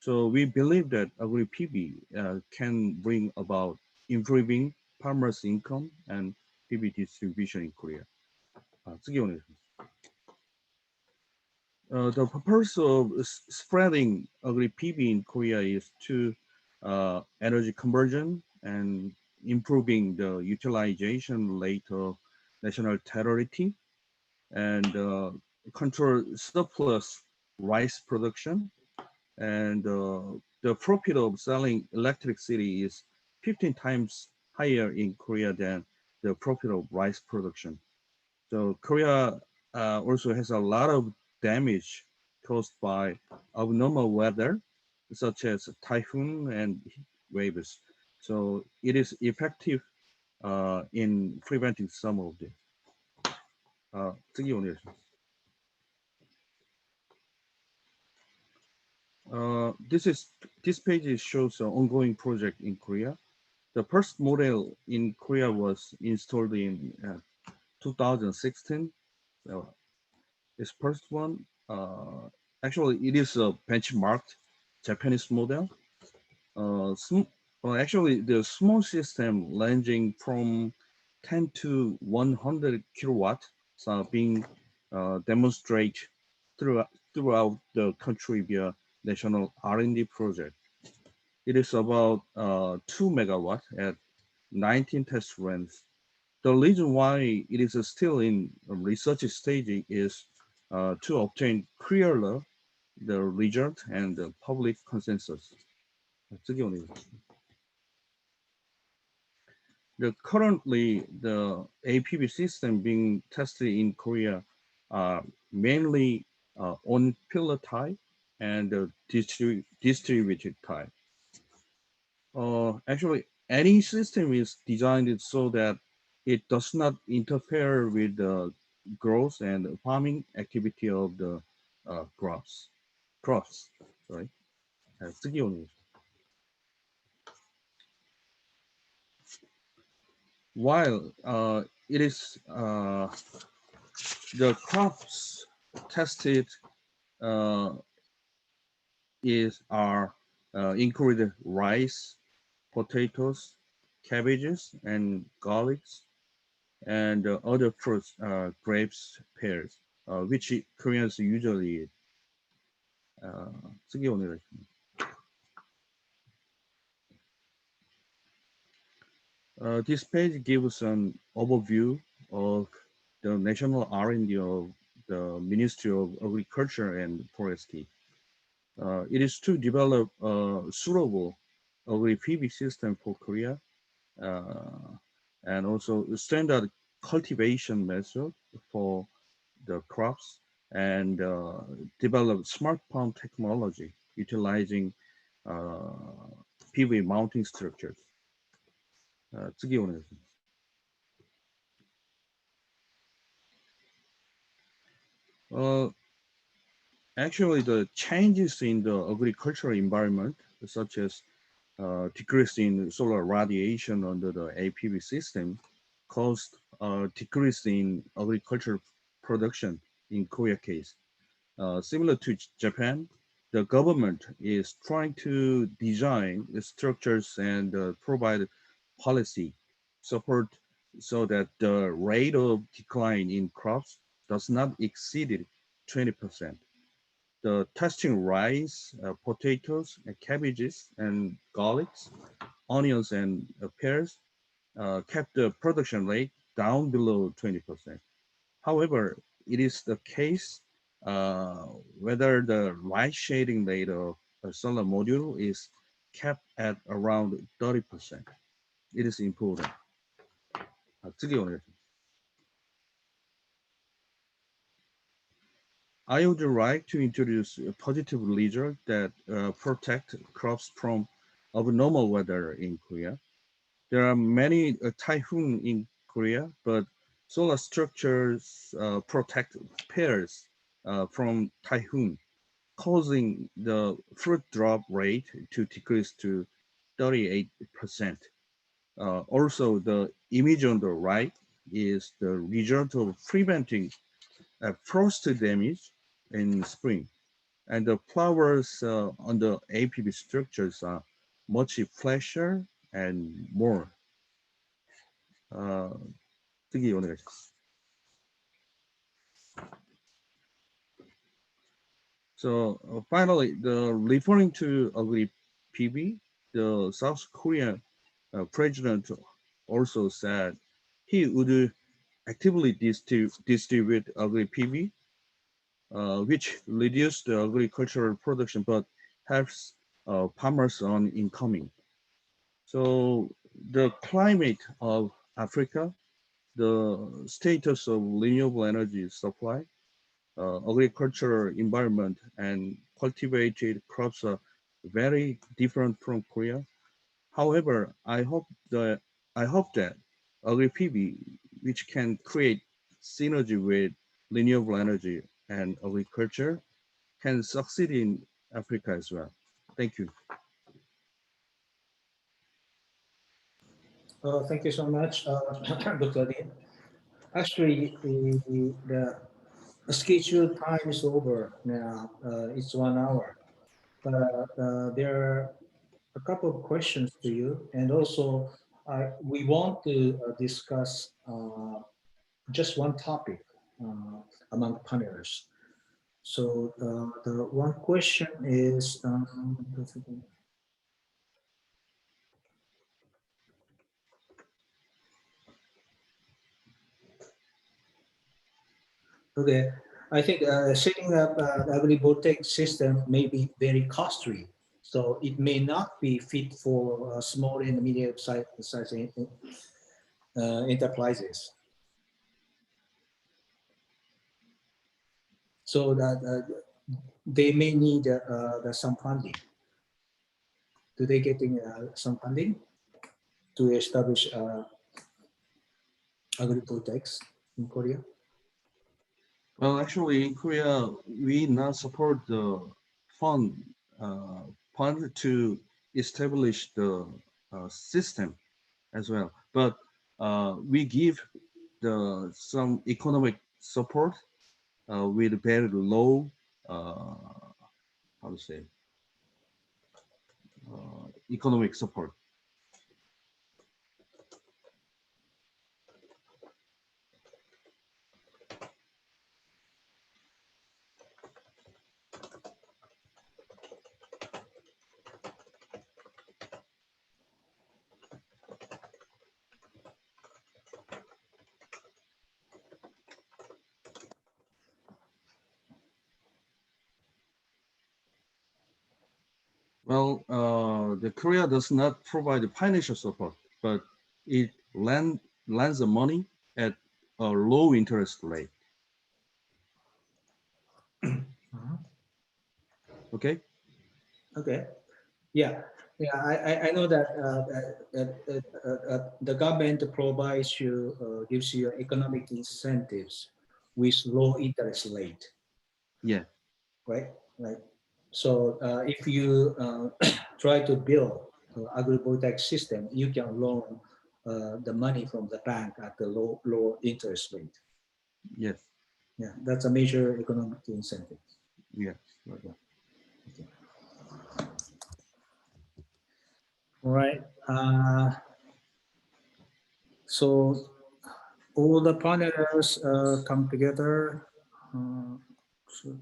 So we believe that agri-PV can bring about improving farmers' income and PV distribution in Korea.次お願いします。The purpose of spreading agri-PV in Korea is to energy conversion and improving the utilization rate of national territory and control surplus rice production. And the profit of selling electricity is 15 times higher in Korea than the profit of rice production. So Korea also has a lot of damage caused by abnormal weather, such as typhoon and heat waves. So it is effective in preventing some of this. This page shows an ongoing project in Korea. The first model in Korea was installed in 2016. This first one, actually, it is a benchmarked Japanese model. Actually, the small system ranging from 10 to 100 kilowatts are being demonstrated throughout the country via national R&D project. It is about 2 megawatt at 19 test runs. The reason why it is still in research stage is to obtain clearer the result and the public consensus. Currently, the APV system being tested in Korea are mainly on pillar type and distributed type. Actually, any system is designed so that it does not interfere with the growth and farming activity of the crops. Sorry. While it is the crops tested are include rice, potatoes, cabbages, and garlics, and other fruits, grapes, pears, which Koreans usually eat. This page gives an overview of the national R&D of the Ministry of Agriculture and Forestry. It is to develop a suitable agri-PV system for Korea and also standard cultivation method for the crops and develop smart farm technology utilizing PV mounting structures.次お願いします。Actually, the changes in the agricultural environment, such as decrease in solar radiation under the APV system, caused a decrease in agricultural production in Korea case. Similar to Japan, the government is trying to design the structures and provide policy support so that the rate of decline in crops does not exceed 20%. The testing rice, potatoes, and cabbages, and garlics, onions, and pears kept the production rate down below 20%. However, it is the case uh, whether the light shading rate of a solar module is kept at around 30%. It is important.次お願いします。I would like to introduce a positive result that protect crops from abnormal weather in Korea. There are many typhoons in Korea, but solar structures protect pears from typhoon, causing the fruit drop rate to decrease to 38%. Also, the image on the right is the result of preventing frost damage in spring. And the flowers on the APB structures are much flasher and more.次お願いします。So finally, referring to Agri-PB, the South Korean president also said he would actively distribute Agri-PB, which reduced the agricultural production but helps farmers on incoming. So the climate of Africa, the status of renewable energy supply, agricultural environment, and cultivated crops are very different from Korea. However, I hope that Agri-PB, which can create synergy with renewable energy and agriculture, can succeed in Africa as well. Thank you. Thank you so much, Dr. Lin. Actually, the scheduled time is over now. It's 1 hour. But there are a couple of questions to you, and also we want to discuss just one topic among panelists. So the one question is, okay, I think setting up an agrivoltaic system may be very costly. So it may not be fit for small and medium-sized enterprises. So that they may need some funding. Do they getting some funding to establish agrivoltaics in Korea? Well, actually, in Korea, we not support the fund to establish the system as well, but we give some economic support with very low, how to say, economic support. Well, the Korea does not provide financial support, but it lends the money at a low interest rate. Okay. Okay. Yeah. Yeah. I know that the government provides you gives you economic incentives with low interest rate. Yeah. Right. Right. So if you try to build an agrivoltaic system, you can loan the money from the bank at the low interest rate. Yes. Yeah, that's a major economic incentive. Yes. Right. All right. So all the panelists come together. So,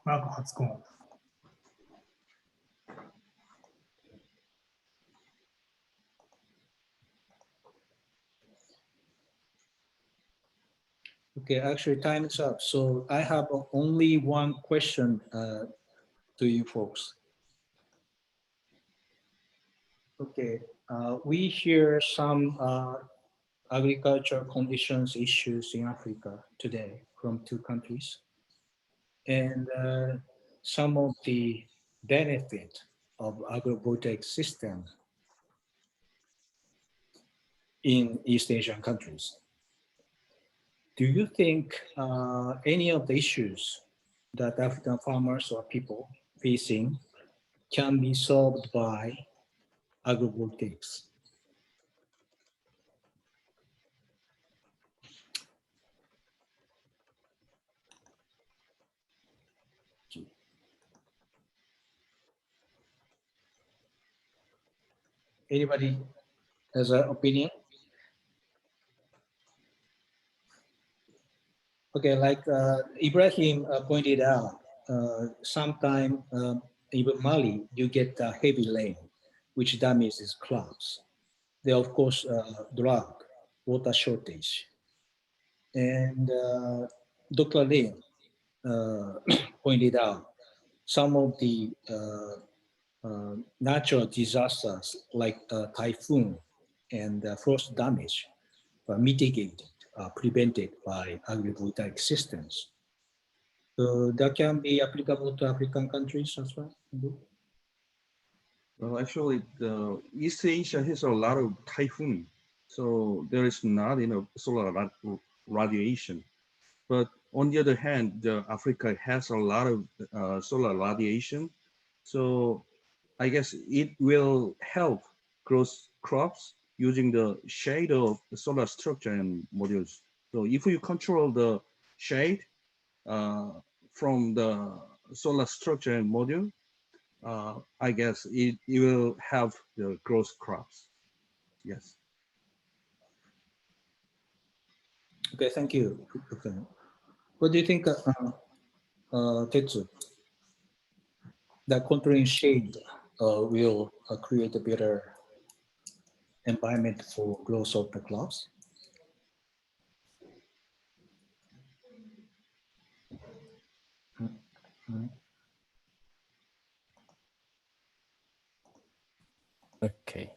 マーク初コン。okay, actually time is up. So I have only one question to you folks. Okay, we hear some agricultural conditions issues in Africa today from two countries. And some of the benefit of agrivoltaic system in East Asian countries. Do you think any of the issues that African farmers or people facing can be solved by agrivoltaics? Anybody has an opinion? Okay, like Ibrahim pointed out, sometime even Mali, you get heavy rain, which damages crops. They of course drought, water shortage, and Dr. Lin pointed out some of the natural disasters like typhoon and frost damage are mitigated, prevented by agrivoltaic systems. So that can be applicable to African countries as well. Well, actually, the East Asia has a lot of typhoon, so there is not solar radiation. But on the other hand, Africa has a lot of solar radiation, so I guess it will help grow crops using the shade of the solar structure and modules. So if you control the shade from the solar structure and module, I guess it will have the growth crops. Yes. Okay, thank you. Okay. What do you think, Tetsu? That controlling shade will create a better environment for growth of the crops? Okay.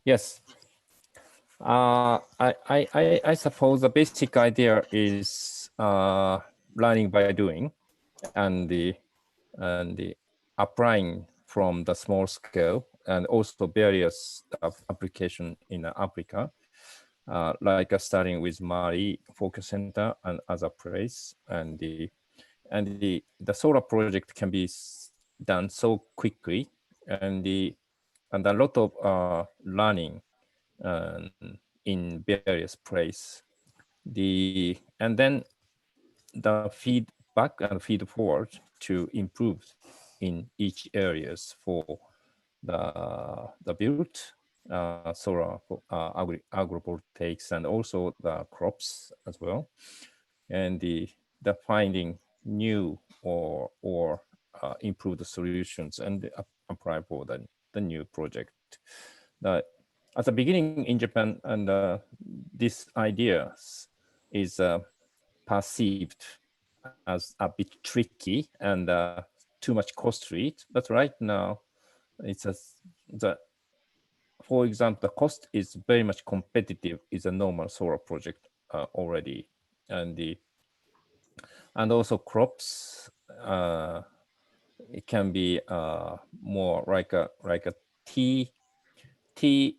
Yes. I suppose the basic idea is learning by doing, and the applying from the small scale, and also various application in Africa, like starting with Mali Focus Center and other place, and the solar project can be done so quickly, and a lot of learning in various place. And then the feedback and feed forward to improve in each areas for the built solar agrivoltaics, and also the crops as well, and the finding new or improved solutions and apply for the new project. At the beginning in Japan, and this idea is perceived as a bit tricky and too much costly. But right now, it's for example, the cost is very much competitive is a normal solar project already, and also crops. It can be more like a tea. Tea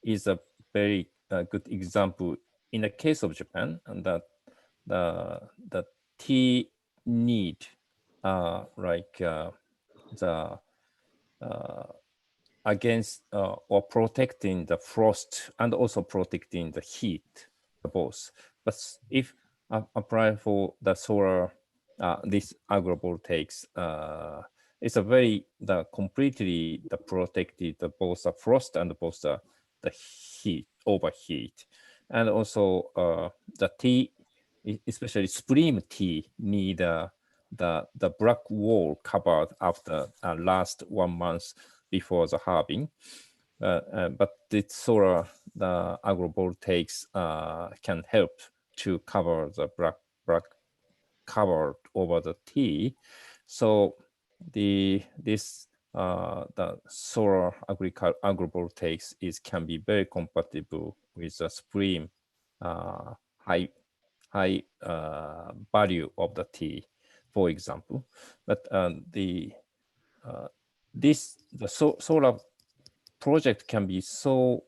is a very good example in the case of Japan, and that the tea need like the against or protecting the frost and also protecting the heat. both. But if apply for the solar, this agrivoltaics, it's a very completely protected both the frost and both the heat, overheat, and also the tea, especially spring tea, need the black wall covered after last 1 month before the halving. But the solar, the agrivoltaics can help to cover the black cover over the tea. So the solar agrivoltaics can be very compatible with the spring high value of the tea, for example. But the solar project can be so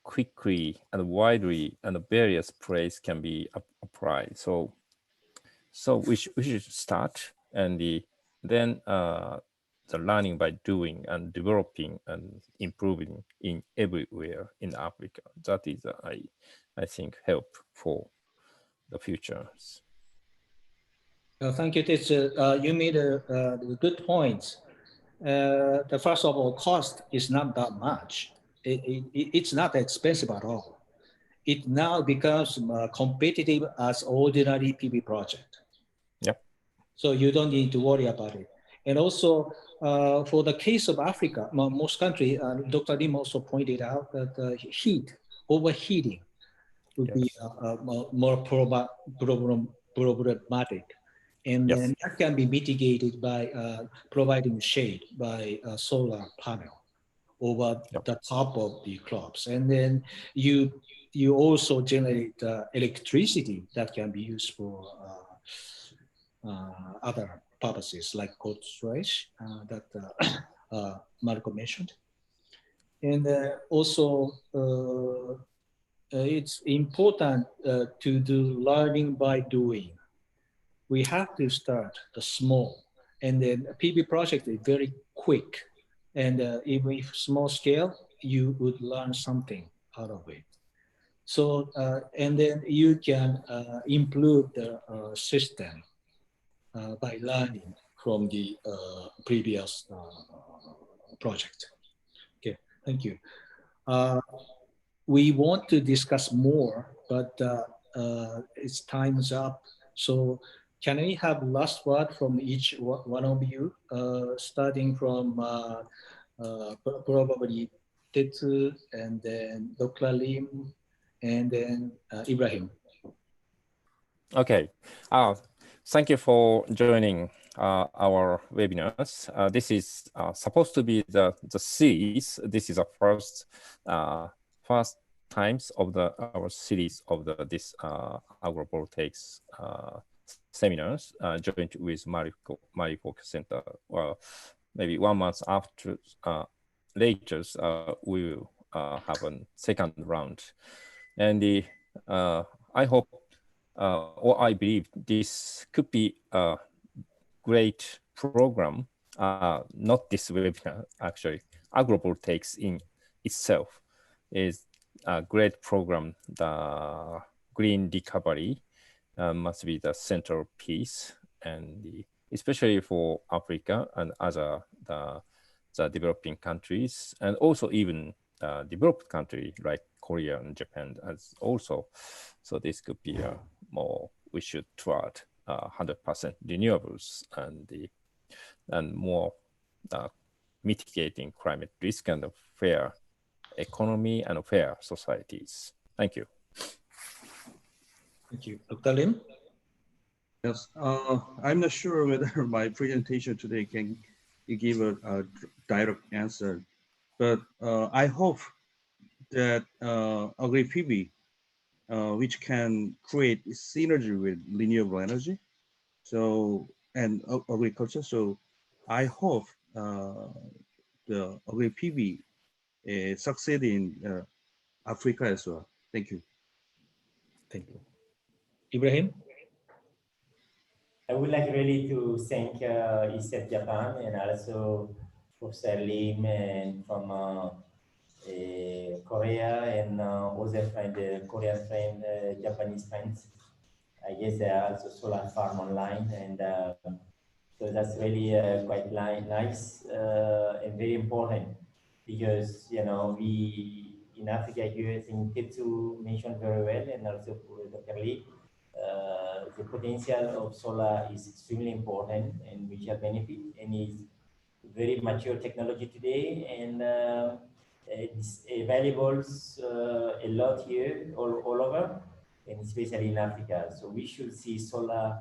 quickly and widely, and various places can be applied. So we should start, and then the learning by doing and developing and improving in everywhere in Africa. That is, I think, help for the futures. Thank you, teacher. You made a good point. The first of all, cost is not that much. It's not expensive at all. It now becomes competitive as ordinary PV project. Yep. So you don't need to worry about it. And also, for the case of Africa, most countries, Dr. Lim also pointed out that overheating would be more problematic. And then that can be mitigated by providing shade by a solar panel over the top of the crops. And then you also generate electricity that can be used for other purposes like cold storage that Marco mentioned. And also, it's important to do learning by doing. We have to start small, and then a PV project is very quick. And even if small scale, you would learn something out of it. So, and then you can improve the system by learning from the previous project. Okay, thank you. We want to discuss more, but it's time's up. So can we have last word from each one of you, starting from probably Tetsu, and then Dr. Lim, and then Ibrahim. Okay. Thank you for joining our webinars. This is supposed to be the series. This is the first times of our series of this agrivoltaics seminars joint with Mariko Center. Well, maybe 1 month after later, we will have a second round. And I hope, or I believe, this could be a great program. Not this webinar, actually. Agrivoltaics in itself is a great program. The green recovery must be the central piece, and especially for Africa and other the developing countries, and also even developed country like Korea and Japan as also. So this could be more. We should try 100% renewables and more mitigating climate risk and a fair economy and fair societies. Thank you. Thank you. Dr. Lim? Yes, I'm not sure whether my presentation today can give a direct answer, but I hope that Agri-PV, which can create synergy with renewable energy, so and agriculture. So I hope the Agri-PV succeed in Africa as well. Thank you. Thank you. Ibrahim? I would like really to thank ISET Japan and also Professor Lim and from Korea and other friend, Korean friend, Japanese friends. I guess there are also solar farm online, and so that's really quite nice and very important, because we in Africa here, I think Tetsu mentioned very well, and also Dr. Lee, the potential of solar is extremely important, and we shall benefit, and is very mature technology today, and it's available a lot here all over, and especially in Africa. So we should see solar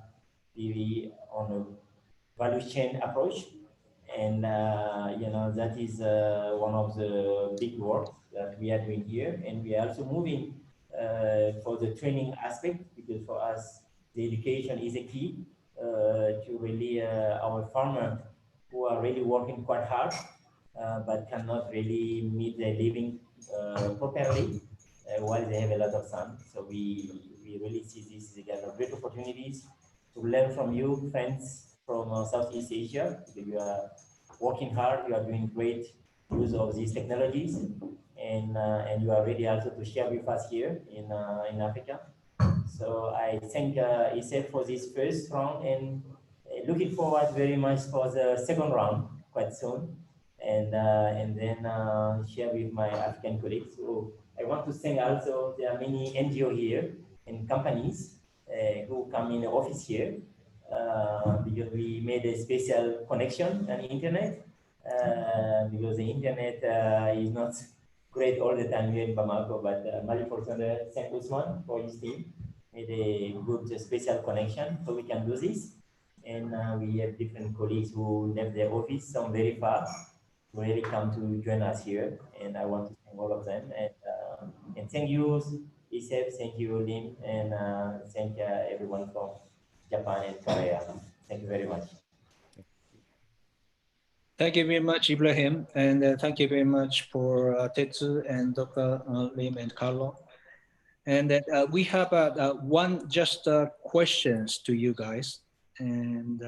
PV on a value chain approach, and that is one of the big work that we are doing here, and we are also moving for the training aspect, because for us the education is a key to really our farmers who are really working quite hard but cannot really meet their living properly while they have a lot of sun. So we really see this as a great opportunities to learn from you, friends from Southeast Asia. You are working hard, you are doing great use of these technologies, and you are ready also to share with us here in Africa. So I thank ISEF for this first round, and looking forward very much for the second round quite soon, and then share with my African colleagues. So I want to thank also, there are many NGO here and companies who come in the office here, because we made a special connection on the internet, because the internet is not great all the time here in Bamako, but Mali Fortuner thank Usman for his team, made a good special connection, so we can do this. And we have different colleagues who left their office, some very far, who really come to join us here, and I want to thank all of them. And thank you, Isep, thank you, Lim, and thank everyone from Japan and Korea. Thank you very much. Thank you very much, Ibrahim, and thank you very much for Tetsu and Dr. Lim and Carlo. And we have one just questions to you guys, and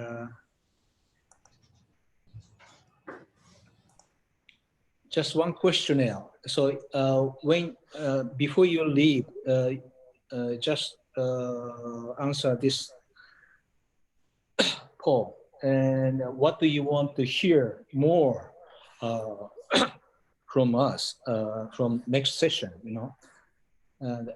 just one questionnaire. So when before you leave, just answer this poll. And what do you want to hear more from us from next session? And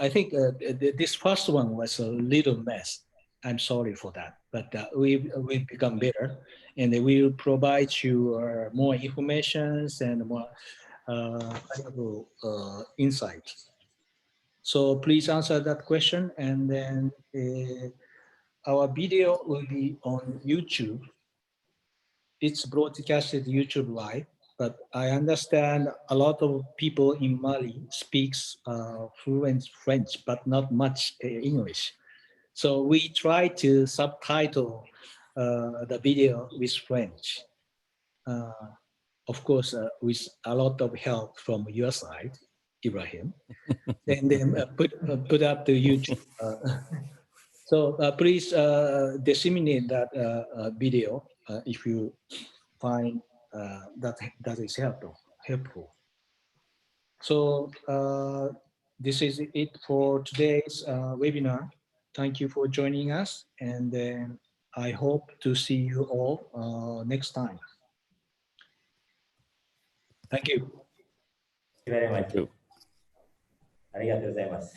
I think this first one was a little mess. I'm sorry for that, but we become better, and we will provide you more information and more valuable insights. So please answer that question, and then our video will be on YouTube. It's broadcasted YouTube live, but I understand a lot of people in Mali speaks fluent French, but not much English. So we try to subtitle the video with French. Of course, with a lot of help from your side, Ibrahim, and then put up the YouTube. So please disseminate that video if you find that is helpful. So this is it for today's webinar. Thank you for joining us, and then I hope to see you all next time. Thank you. Thank you very much. Thank you. ありがとうございます。